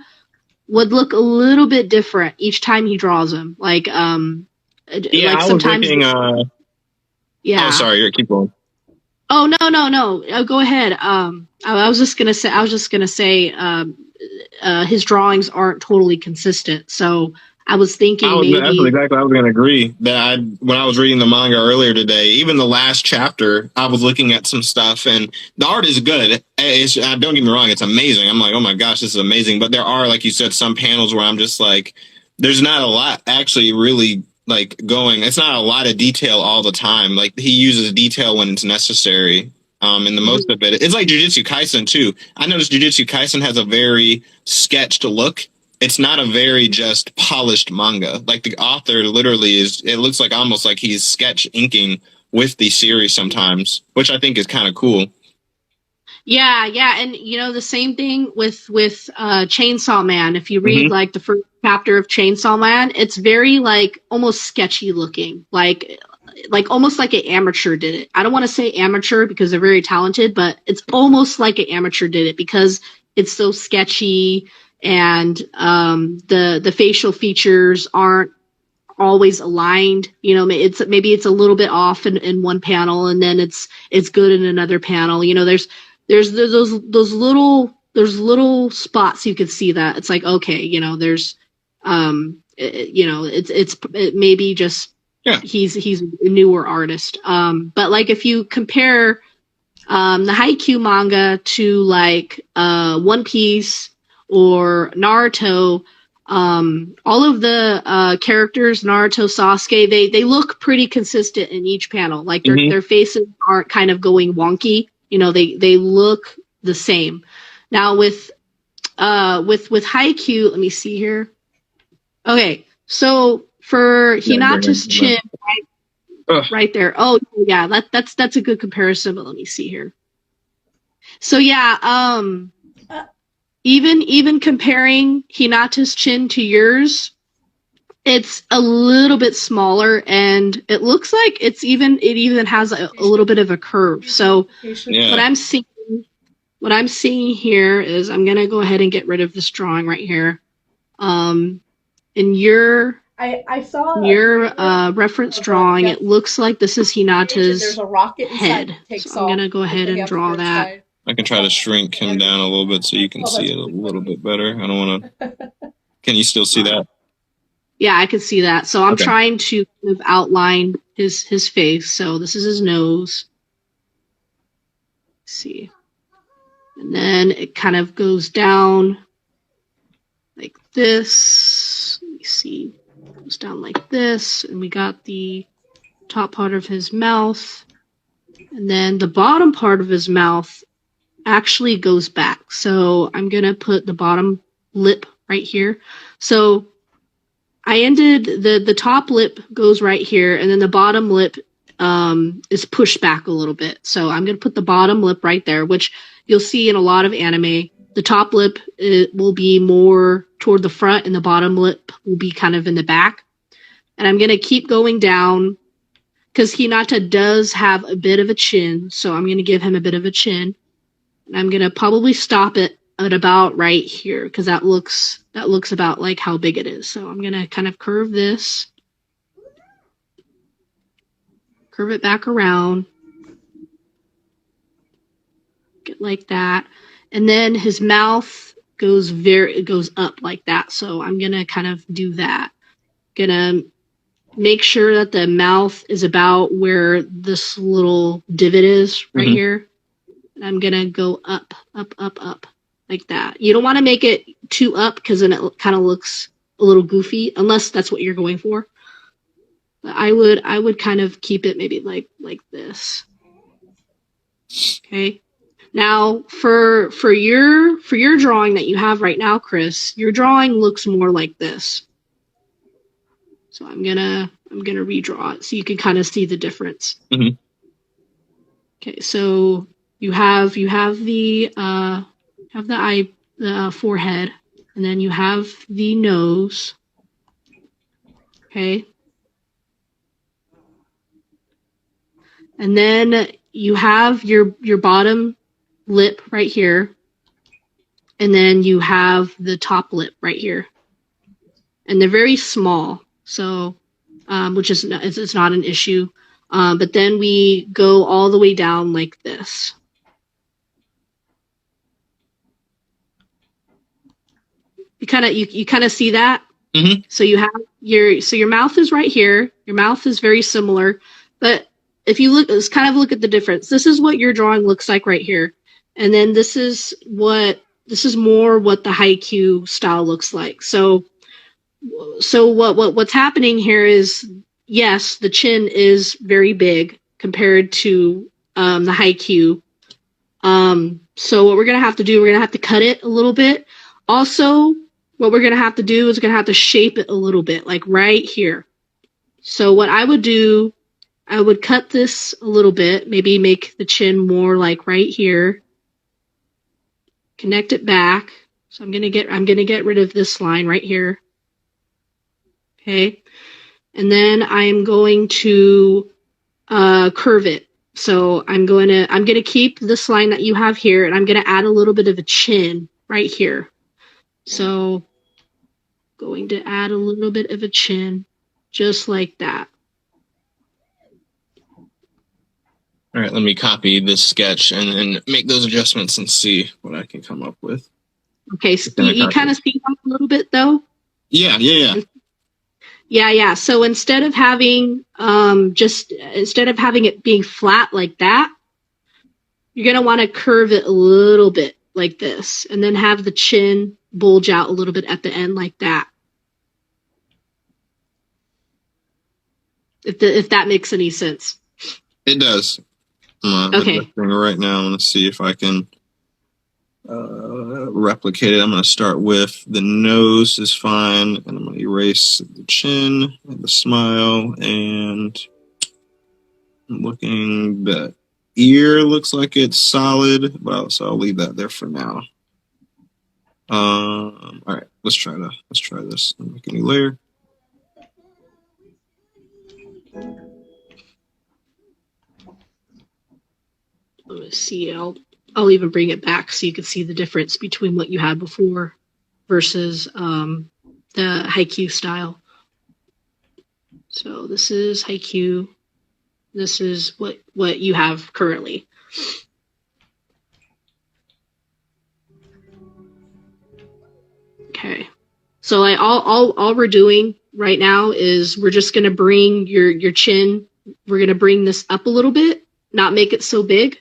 would look a little bit different each time he draws him. Like like sometimes. Oh, sorry. Keep going. Oh no. Go ahead. I was just gonna say his drawings aren't totally consistent. So I was thinking That's exactly. I was gonna agree that when I was reading the manga earlier today, even the last chapter, I was looking at some stuff, and the art is good. Don't get me wrong, it's amazing. I'm like, oh my gosh, this is amazing. But there are, like you said, some panels where I'm just like, there's not a lot actually really. Like it's not a lot of detail all the time. Like he uses detail when it's necessary. And the most of it's like Jujutsu Kaisen too. I noticed Jujutsu Kaisen has a very sketched look. It's not a very just polished manga. Like the author literally it looks like almost like he's sketch inking with the series sometimes, which I think is kind of cool. Yeah, and the same thing with Chainsaw Man. If you read like the first chapter of Chainsaw Man, it's very like almost sketchy looking, like almost like an amateur did it. I don't want to say amateur because they're very talented, but it's almost like an amateur did it because it's so sketchy and the facial features aren't always aligned. Maybe it's a little bit off in one panel and then it's good in another panel. There's those little spots you could see that it's like, okay, there's it maybe just he's a newer artist. But like if you compare the Haikyu manga to like One Piece or Naruto, all of the characters, Naruto, Sasuke, they look pretty consistent in each panel. Like their faces aren't kind of going wonky. You know, they look the same. Now with Haikyu, let me see here. Okay, so for Hinata's chin, right there. Oh yeah, that's a good comparison. But let me see here. So yeah, even comparing Hinata's chin to yours, it's a little bit smaller, and it looks like it even has a little bit of a curve. So what I'm seeing here is I'm gonna go ahead and get rid of this drawing right here. In your I saw your reference drawing, it looks like this is Hinata's there's a rocket head. So I'm gonna go ahead and draw that. I can try to shrink him down a little bit so you can see it a little bit better. I don't want to. Can you still see that? Yeah, I can see that. So I'm trying to kind of outline his face. So this is his nose. Let's see. And then it kind of goes down like this. Let me see. It goes down like this. And we got the top part of his mouth. And then the bottom part of his mouth actually goes back. So I'm going to put the bottom lip right here. So I ended the top lip goes right here, and then the bottom lip is pushed back a little bit. So I'm going to put the bottom lip right there, which you'll see in a lot of anime. The top lip will be more toward the front, and the bottom lip will be kind of in the back. And I'm going to keep going down because Hinata does have a bit of a chin, so I'm going to give him a bit of a chin. And I'm going to probably stop it at about right here because that looks about like how big it is. So I'm going to kind of curve this. Curve it back around. Get like that. And then his mouth goes up like that. So I'm going to kind of do that. Gonna make sure that the mouth is about where this little divot is right here. And I'm going to go up, up, up, up like that. You don't want to make it too up because then it kind of looks a little goofy, unless that's what you're going for. But I would kind of keep it maybe like this. Okay. Now for your drawing that you have right now, Chris, your drawing looks more like this. So I'm gonna redraw it so you can kind of see the difference. Okay, so you have the forehead, and then you have the nose. Okay. And then you have your bottom lip right here, and then you have the top lip right here. And they're very small, so which is it's not an issue. But then we go all the way down like this. You kind of see that. So you have your mouth is right here. Your mouth is very similar, but if you look, let's kind of look at the difference. This is what your drawing looks like right here, and then this is more what the Haikyu style looks like. So what's happening here is, yes, the chin is very big compared to the Haikyu. So what we're gonna have to do, we're gonna have to cut it a little bit. Also, what we're gonna have to do is we're gonna have to shape it a little bit, like right here. So what I would do, I would cut this a little bit, maybe make the chin more like right here. Connect it back. So I'm gonna get rid of this line right here. Okay, and then I'm going to curve it. So I'm gonna keep this line that you have here, and I'm gonna add a little bit of a chin right here. So going to add a little bit of a chin, just like that. All right, let me copy this sketch and then make those adjustments and see what I can come up with. Okay, so you kind of see them a little bit though? Yeah. Yeah. So instead of having it being flat like that, you're gonna want to curve it a little bit like this, and then have the chin bulge out a little bit at the end like that. If that makes any sense. It does. I'm Okay. adjusting right now. I'm going to see if I can replicate it. I'm going to start with the nose is fine, and I'm going to erase the chin and the smile, and I'm looking. The ear looks like it's solid, but I'll leave that there for now. All right, let's try this. Make a new layer. Let's see. I'll even bring it back so you can see the difference between what you had before versus the Haikyu style. So this is Haikyu. This is what you have currently. Okay. So all we're doing right now is we're just gonna bring your chin. We're gonna bring this up a little bit, not make it so big.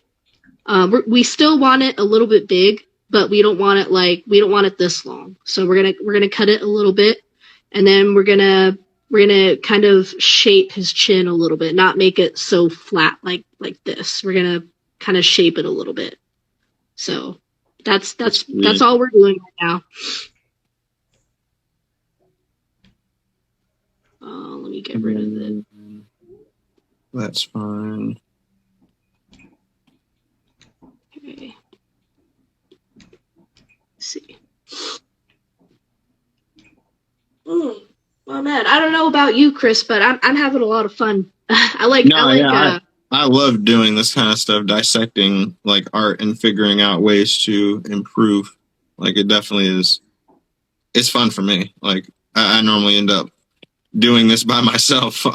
We still want it a little bit big, but we don't want it this long. So we're gonna cut it a little bit, and then we're gonna kind of shape his chin a little bit, not make it so flat like this. We're gonna kind of shape it a little bit. So that's all we're doing right now. Let me get rid of it. That's fine. Okay. Let's see. Well, man, I don't know about you, Chris, but I'm having a lot of fun. I love doing this kind of stuff, dissecting like art and figuring out ways to improve. Like it definitely is. It's fun for me. Like I normally end up doing this by myself, or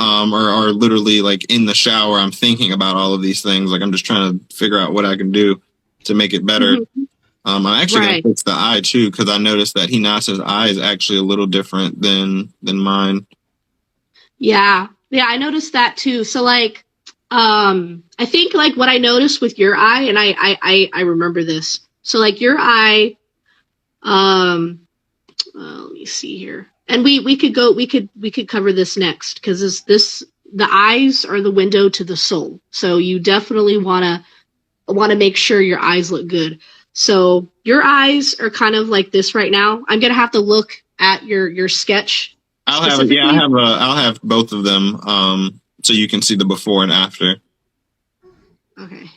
literally like in the shower, I'm thinking about all of these things. Like I'm just trying to figure out what I can do to make it better. Mm-hmm. I'm actually going to fix the eye too, because I noticed that Hinata's eye is actually a little different than mine. Yeah, I noticed that too. So like, I think like what I noticed with your eye, and I remember this. So like your eye, let me see here, and we could cover this next, because the eyes are the window to the soul. So you definitely want to make sure your eyes look good. So your eyes are kind of like this right now. I'm gonna have to look at your sketch. I'll have both of them, so you can see the before and after. Okay.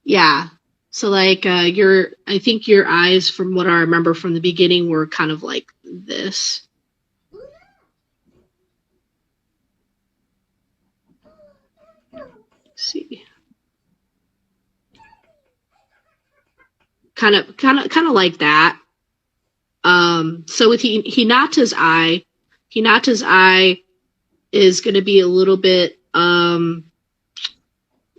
Yeah. So like I think your eyes, from what I remember from the beginning, were kind of like this. Let's see. Kind of like that. So with Hinata's eye is going to be a little bit let's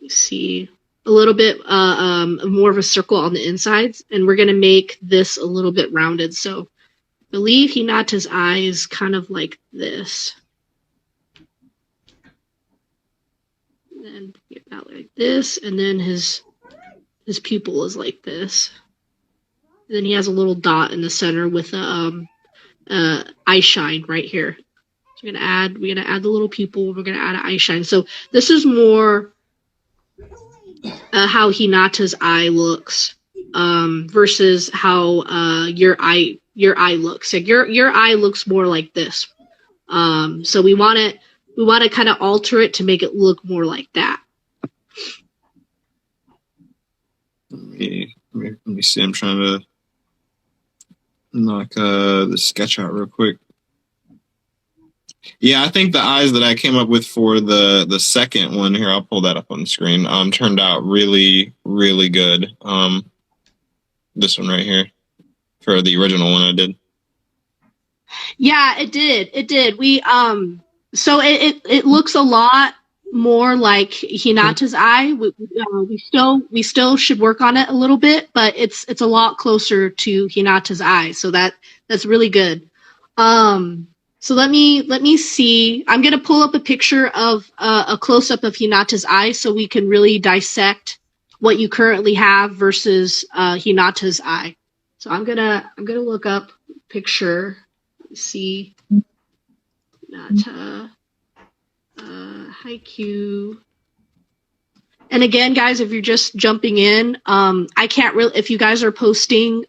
see, a little bit more of a circle on the insides, and we're going to make this a little bit rounded. So I believe Hinata's eye is kind of like this. And then get that like this, and then his pupil is like this. And then he has a little dot in the center with eye shine right here. So we're gonna add the little pupil. We're gonna add an eye shine. So this is more how Hinata's eye looks versus how your eye looks. Like your eye looks more like this. So we want to kind of alter it to make it look more like that. Let me see. I'm trying to knock the sketch out real quick. Yeah, I think the eyes that I came up with for the second one here, I'll pull that up on the screen, turned out really, really good. This one right here, for the original one I did. Yeah, it did. We so it looks a lot more like Hinata's eye. We still should work on it a little bit, but it's a lot closer to Hinata's eye. So that's really good. So let me see. I'm gonna pull up a picture of a close up of Hinata's eye so we can really dissect what you currently have versus Hinata's eye. So I'm gonna look up picture. See Hinata, Haikyu. And again, guys, if you're just jumping in, I can't really. If you guys are posting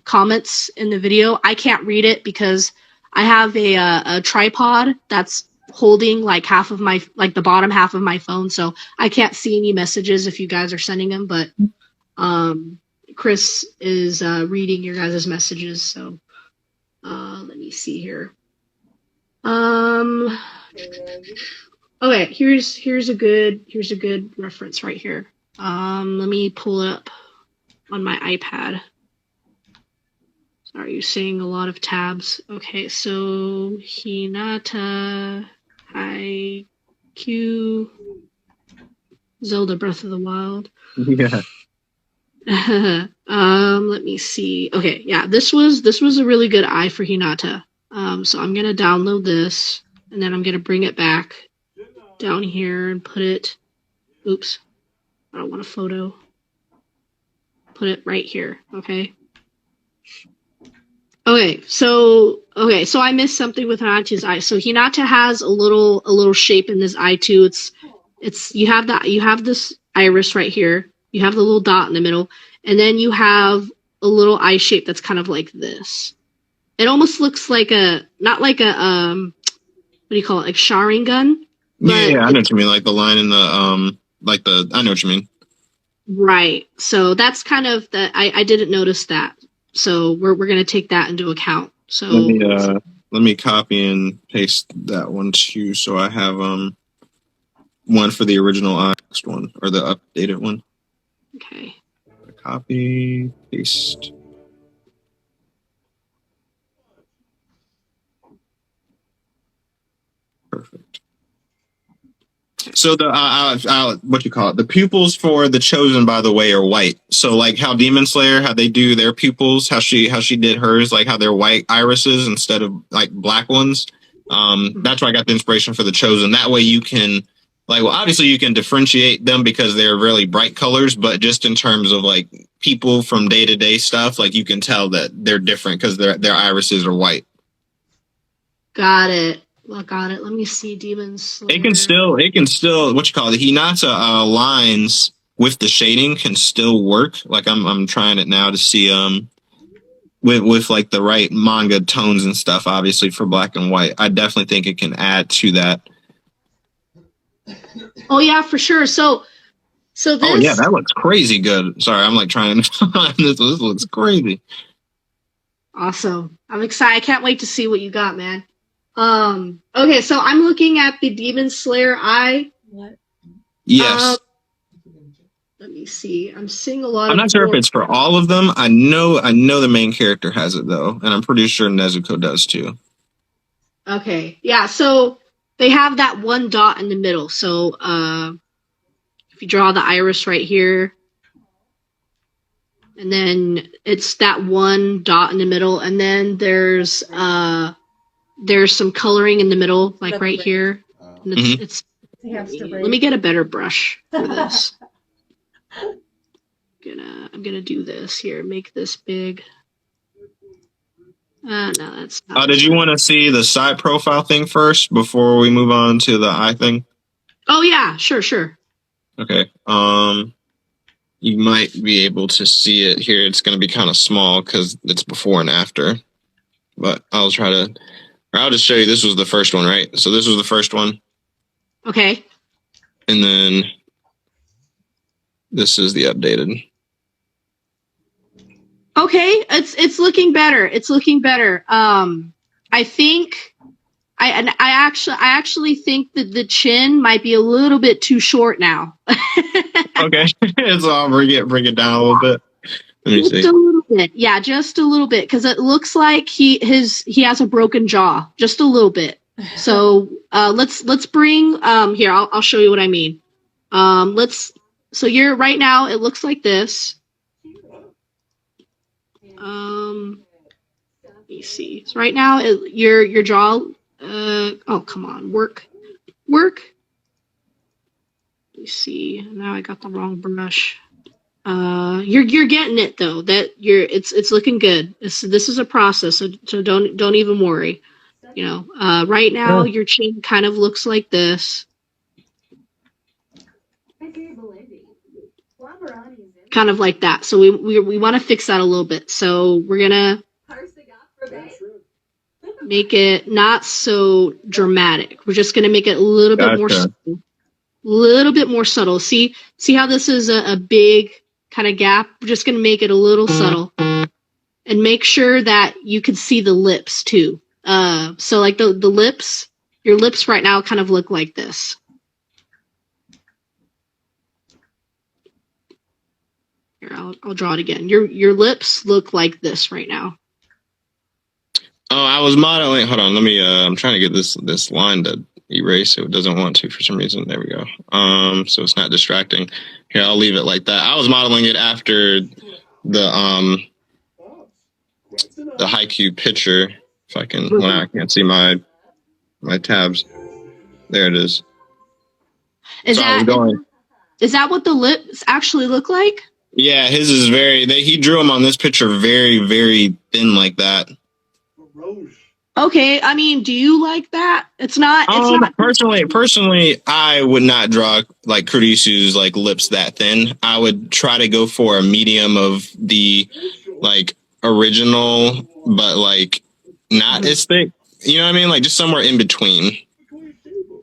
comments in the video, I can't read it because I have a tripod that's holding like half of my, like the bottom half of my phone, so I can't see any messages if you guys are sending them. But Chris is reading your guys' messages. So let me see here. Okay, here's a good reference right here. Let me pull it up on my iPad. Sorry, you're seeing a lot of tabs. Okay, so Hinata, Haikyu, Zelda Breath of the Wild. Yeah. Let me see. Okay, yeah, this was a really good eye for Hinata. So I'm gonna download this and then I'm gonna bring it back down here and put it. Oops, I don't want a photo. Put it right here. Okay. So I missed something with Hinata's eye. So Hinata has a little shape in this eye too. It's you have this iris right here. You have the little dot in the middle, and then you have a little eye shape that's kind of like this. It almost looks like not like a what do you call it, like Sharingan? Yeah, I know what you mean. Like the line in the I know what you mean. Right. So that's kind of I didn't notice that. So we're gonna take that into account. So let me copy and paste that one too, so I have one for the original next one or the updated one. Okay. Copy, paste. Perfect. So the what you call it? The pupils for the Chosen, by the way, are white. So like how Demon Slayer, how they do their pupils, how she did hers, like how they're white irises instead of like black ones. That's where I got the inspiration for the Chosen. That way you can obviously you can differentiate them because they're really bright colors, but just in terms of like people from day to day stuff, like you can tell that they're different because their irises are white. Got it. Well, got it. Let me see Demon Slayer. It can still what you call it, the Hinata lines with the shading can still work. Like I'm trying it now to see with like the right manga tones and stuff, obviously for black and white. I definitely think it can add to that. Oh yeah, for sure. So this. Oh yeah, that looks crazy good. Sorry, I'm like trying to find this. This looks crazy. Awesome. I'm excited. I can't wait to see what you got, man. Okay, so I'm looking at the Demon Slayer eye. What? Yes. Let me see. I'm seeing a lot I'm not sure if it's for all of them. I know the main character has it though, and I'm pretty sure Nezuko does too. Okay. Yeah, so they have that one dot in the middle. So if you draw the iris right here, and then it's that one dot in the middle, and then there's some coloring in the middle, like right here. And it's let me get a better brush for this. I'm gonna do this here. Make this big. No, that's not. Did you want to see the side profile thing first before we move on to the eye thing? Oh yeah, sure. Okay. You might be able to see it here. It's going to be kind of small because it's before and after. But I'll just show you. This was the first one, right? So this was the first one. Okay. And then this is the updated. Okay, it's looking better. It's looking better. I think I actually think that the chin might be a little bit too short now. Okay, so I'll bring it down a little bit. Let me see. Just a little bit, yeah, just a little bit, because it looks like he has a broken jaw, just a little bit. So let's bring here. I'll show you what I mean. So you're right now. It looks like this. Let me see. So right now, your jaw. Oh, come on, work. Let me see. Now I got the wrong brush. You're getting it though. It's looking good. This is a process, so don't even worry. You know, right now your chin kind of looks like this. Kind of like that. So we want to fix that a little bit. So we're gonna make it not so dramatic. We're just gonna make it a little bit more subtle. Little bit more subtle. See how this is a big kind of gap? We're just gonna make it a little subtle. And make sure that you can see the lips too. So like the lips, your lips right now kind of look like this. Here, I'll draw it again. Your lips look like this right now. Oh, I was modeling. Hold on, let me. I'm trying to get this line to erase, so it doesn't want to for some reason. There we go. So it's not distracting. Here, I'll leave it like that. I was modeling it after the Haikyu picture. If I can, well, I can't see my tabs. There it is. Is that what the lips actually look like? Yeah, his is he drew him on this picture very, very thin like that. Okay, I mean, do you like that? It's not Personally, I would not draw like Kurisu's like lips that thin. I would try to go for a medium of the like original, but like not as thick. You know what I mean? Like just somewhere in between.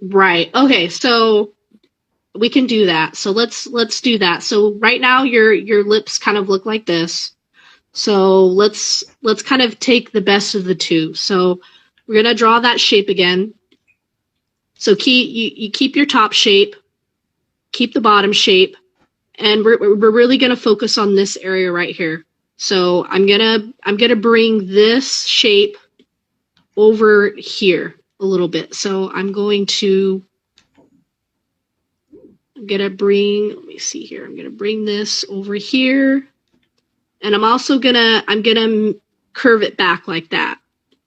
Right. Okay, so we can do that. So let's do that. So right now your lips kind of look like this. So let's kind of take the best of the two. So we're gonna draw that shape again. So you keep your top shape, keep the bottom shape, and we're really gonna focus on this area right here. So I'm gonna bring this shape over here a little bit. So I'm gonna bring, let me see here. I'm gonna bring this over here. And I'm also gonna curve it back like that.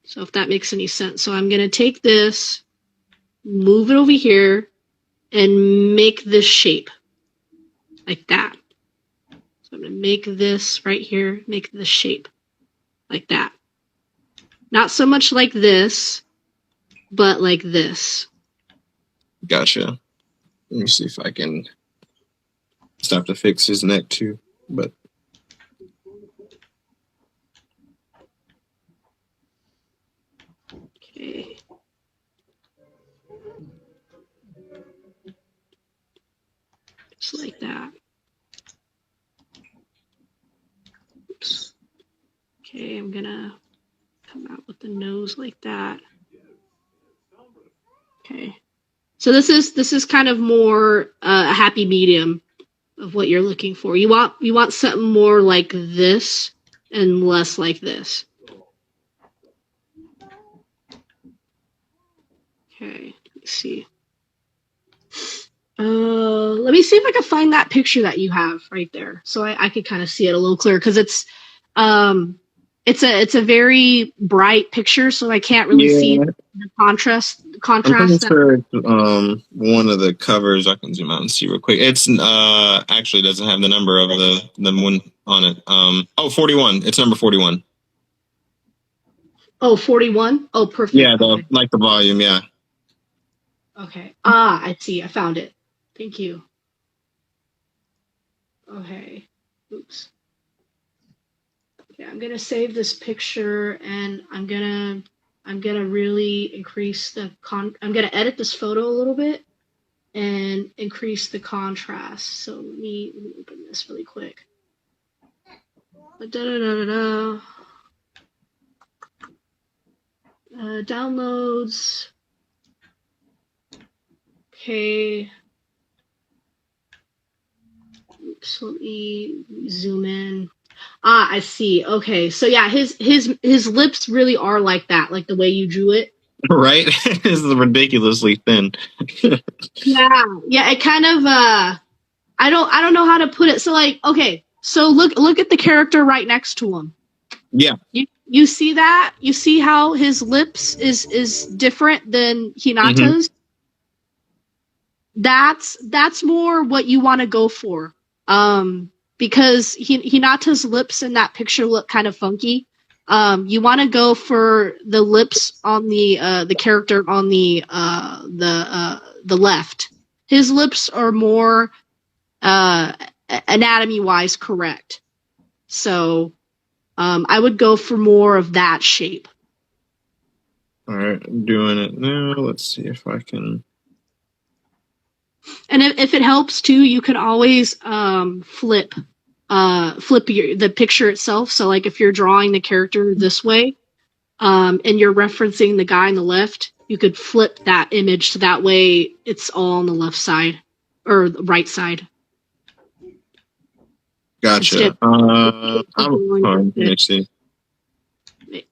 So if that makes any sense. So I'm gonna take this, move it over here, and make this shape like that. So I'm gonna make this right here, make this shape like that. Not so much like this, but like this. Gotcha. Let me see if I can stop to fix his neck too. But okay. Just like that. Oops. Okay, I'm gonna come out with the nose like that. Okay. So this is kind of more a happy medium of what you're looking for. You want something more like this and less like this. Okay, let's see. Let me see if I can find that picture that you have right there, so I could kind of see it a little clearer, because it's a very bright picture, so I can't really see the contrast. I'm pretty sure it's one of the covers. I can zoom out and see real quick. It's actually doesn't have the number of the one on it. 41. It's number 41. Oh, 41? Oh, perfect. Yeah, okay. Like the volume, yeah. Okay. I see. I found it. Thank you. Okay. Oops. Okay, I'm gonna save this picture, and I'm gonna really increase I'm gonna edit this photo a little bit and increase the contrast. So let me open this really quick. Downloads. Okay. Oops, let me zoom in. I see. Okay. So yeah, his lips really are like that, like the way you drew it. Right? It's ridiculously thin. Yeah. It kind of I don't know how to put it. So like, okay, so look at the character right next to him. Yeah. You see that? You see how his lips is different than Hinata's? Mm-hmm. That's more what you want to go for. because Hinata's lips in that picture look kind of funky. You want to go for the lips on the character on the left. His lips are more anatomy wise correct. So I would go for more of that shape. All right, I'm doing it now. Let's see if I can. And if it helps too, you can always flip the picture itself. So like if you're drawing the character this way, and you're referencing the guy on the left, you could flip that image so that way it's all on the left side or the right side. Gotcha. Let me see.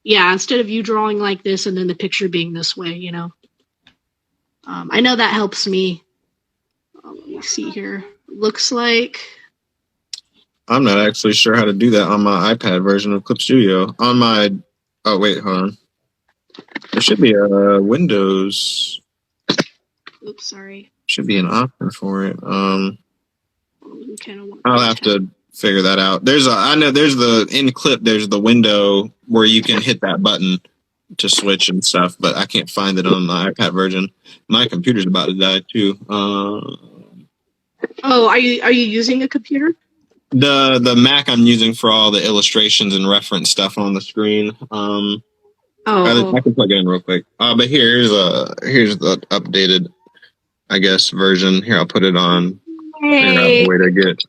Yeah, instead of you drawing like this and then the picture being this way, you know. I know that helps me. Let me see here. Looks like I'm not actually sure how to do that on my iPad version of Clip Studio. On my wait, hold on. There should be a Windows. Oops, sorry. Should be an option for it. I'll I'll have to figure that out. I know there's in Clip. There's the window where you can hit that button to switch and stuff, but I can't find it on the iPad version. My computer's about to die too. Are you using a computer? The Mac I'm using for all the illustrations and reference stuff on the screen. I can plug it in real quick. But here's the updated, I guess, version. Here, I'll put it on. Figure out the way to get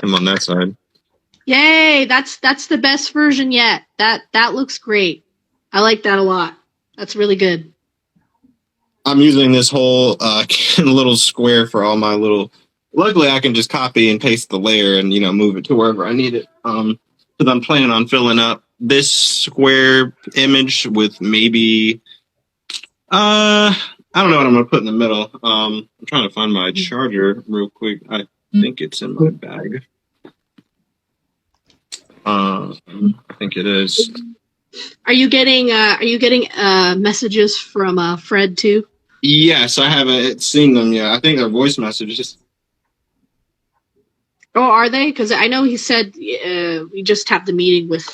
him on that side. Yay! That's the best version yet. That looks great. I like that a lot. That's really good. I'm using this whole little square for all my little. Luckily, I can just copy and paste the layer and move it to wherever I need it. Because I'm planning on filling up this square image with maybe I don't know what I'm gonna put in the middle. I'm trying to find my charger real quick. I think it's in my bag. I think it is. Are you getting messages from Fred too? Yes, I haven't seen them yet. I think they're voice messages. Oh, are they? Because I know he said we just have the meeting with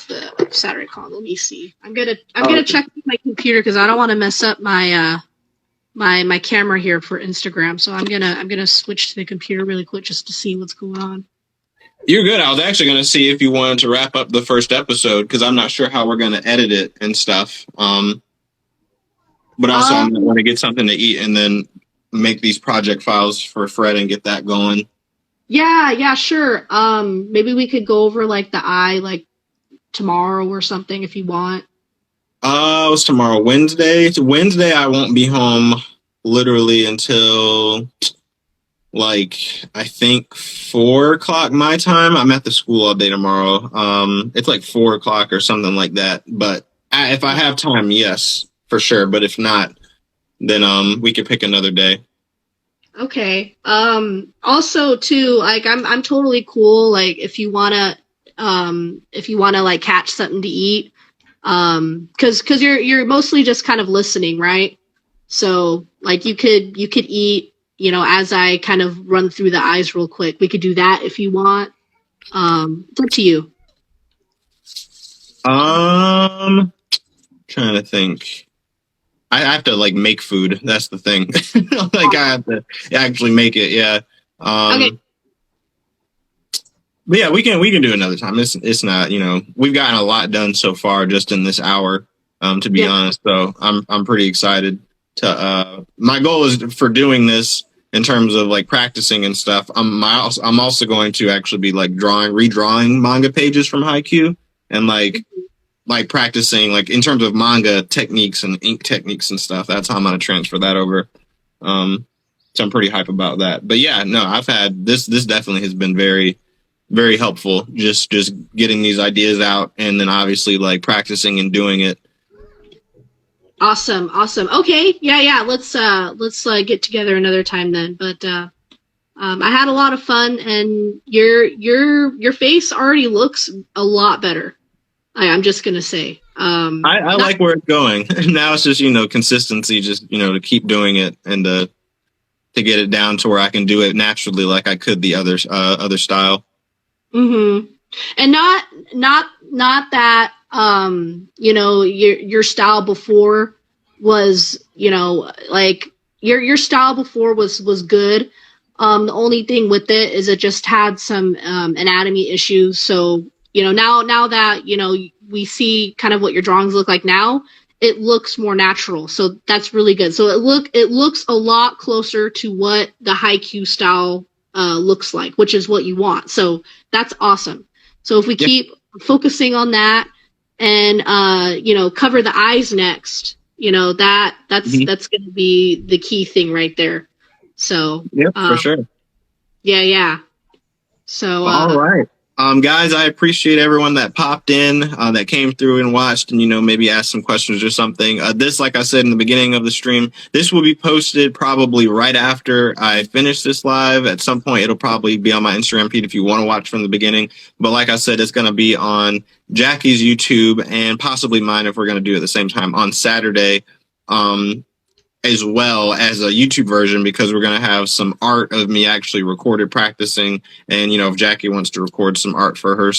Saturday Con. Let me see. I'm gonna check my computer because I don't want to mess up my my camera here for Instagram. So I'm gonna switch to the computer really quick just to see what's going on. You're good. I was actually gonna see if you wanted to wrap up the first episode because I'm not sure how we're gonna edit it and stuff. But also I want to get something to eat and then make these project files for Fred and get that going. Yeah, sure. Maybe we could go over like the eye like tomorrow or something if you want. It's tomorrow, Wednesday. Wednesday I won't be home literally until like I think 4:00 my time. I'm at the school all day tomorrow. It's like 4:00 or something like that. But if I have time, yes, for sure. But if not, then we could pick another day. Okay. Also too, like I'm totally cool. Like if you wanna like catch something to eat, cause you're mostly just kind of listening, right? So like you could eat, as I kind of run through the eyes real quick. We could do that if you want. It's up to you. Trying to think. I have to like make food. That's the thing. Like I have to actually make it. Yeah. Okay. But yeah, we can do another time. It's not, we've gotten a lot done so far just in this hour, to be honest. So I'm pretty excited to, my goal is for doing this in terms of like practicing and stuff. I'm also going to actually be like redrawing manga pages from Haikyu and like practicing like in terms of manga techniques and ink techniques and stuff. That's how I'm going to transfer that over. So I'm pretty hype about that. But yeah, no, I've had this definitely has been very, very helpful. Just getting these ideas out and then obviously like practicing and doing it. Awesome. Okay. Yeah. Let's get together another time then. But I had a lot of fun and your face already looks a lot better. I'm just gonna say. I like where it's going. Now it's just consistency, just to keep doing it and to get it down to where I can do it naturally, like I could the other style. And not that you know, your style before was, you know, like your style before was good. The only thing with it is it just had some anatomy issues. So, you know, now that, you know, we see kind of what your drawings look like now, it looks more natural. So that's really good. So it looks a lot closer to what the Haikyu style looks like, which is what you want. So that's awesome. So if we keep focusing on that and you know, cover the eyes next, you know, that's going to be the key thing right there. So for sure. Yeah. So all right. Guys, I appreciate everyone that popped in, that came through and watched, and, you know, maybe asked some questions or something. This, like I said in the beginning of the stream, this will be posted probably right after I finish this live. At some point, it'll probably be on my Instagram feed if you want to watch from the beginning. But like I said, it's going to be on Jackie's YouTube and possibly mine if we're going to do it at the same time on Saturday. As well as a YouTube version, because we're going to have some art of me actually recorded practicing. And, you know, if Jackie wants to record some art for her,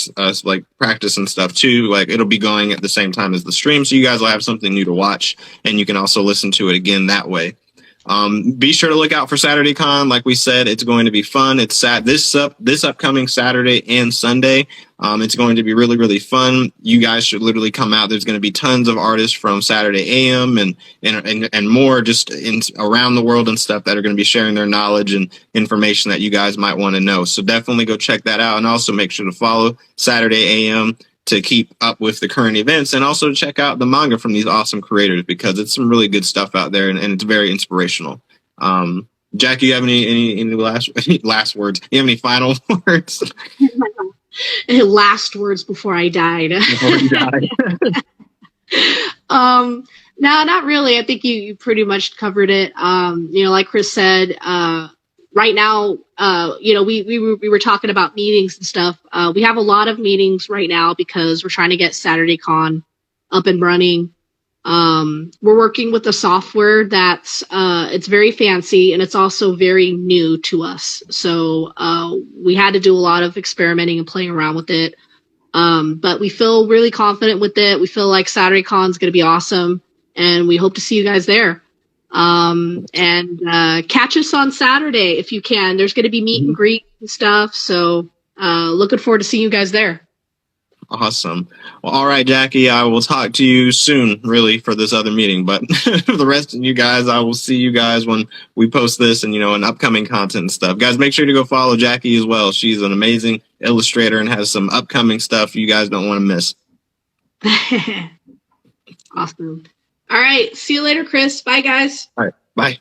like practice and stuff too, like it'll be going at the same time as the stream. So you guys will have something new to watch, and you can also listen to it again that way. Be sure to look out for Saturday Con. Like we said, it's going to be fun. It's this upcoming Saturday and Sunday. It's going to be really, really fun. You guys should literally come out. There's going to be tons of artists from Saturday AM and more just around the world and stuff that are going to be sharing their knowledge and information that you guys might want to know. So definitely go check that out, and also make sure to follow Saturday AM to keep up with the current events, and also check out the manga from these awesome creators, because it's some really good stuff out there, and it's very inspirational. Jackie, you have any last words? You have any final words? Last words before I died. No, not really. I think you pretty much covered it. You know, like Chris said, right now, you know, we were talking about meetings and stuff. We have a lot of meetings right now because we're trying to get Saturday Con up and running. We're working with a software that's it's very fancy, and it's also very new to us. So we had to do a lot of experimenting and playing around with it. But we feel really confident with it. We feel like Saturday Con is going to be awesome, and we hope to see you guys there. And catch us on Saturday if you can. There's going to be meet and greet and stuff. So looking forward to seeing you guys there. Awesome. Well, all right, Jackie, I will talk to you soon, really, for this other meeting. But for the rest of you guys, I will see you guys when we post this and, you know, and upcoming content and stuff. Guys, make sure to go follow Jackie as well. She's an amazing illustrator and has some upcoming stuff you guys don't want to miss. Awesome. All right. See you later, Chris. Bye, guys. All right. Bye.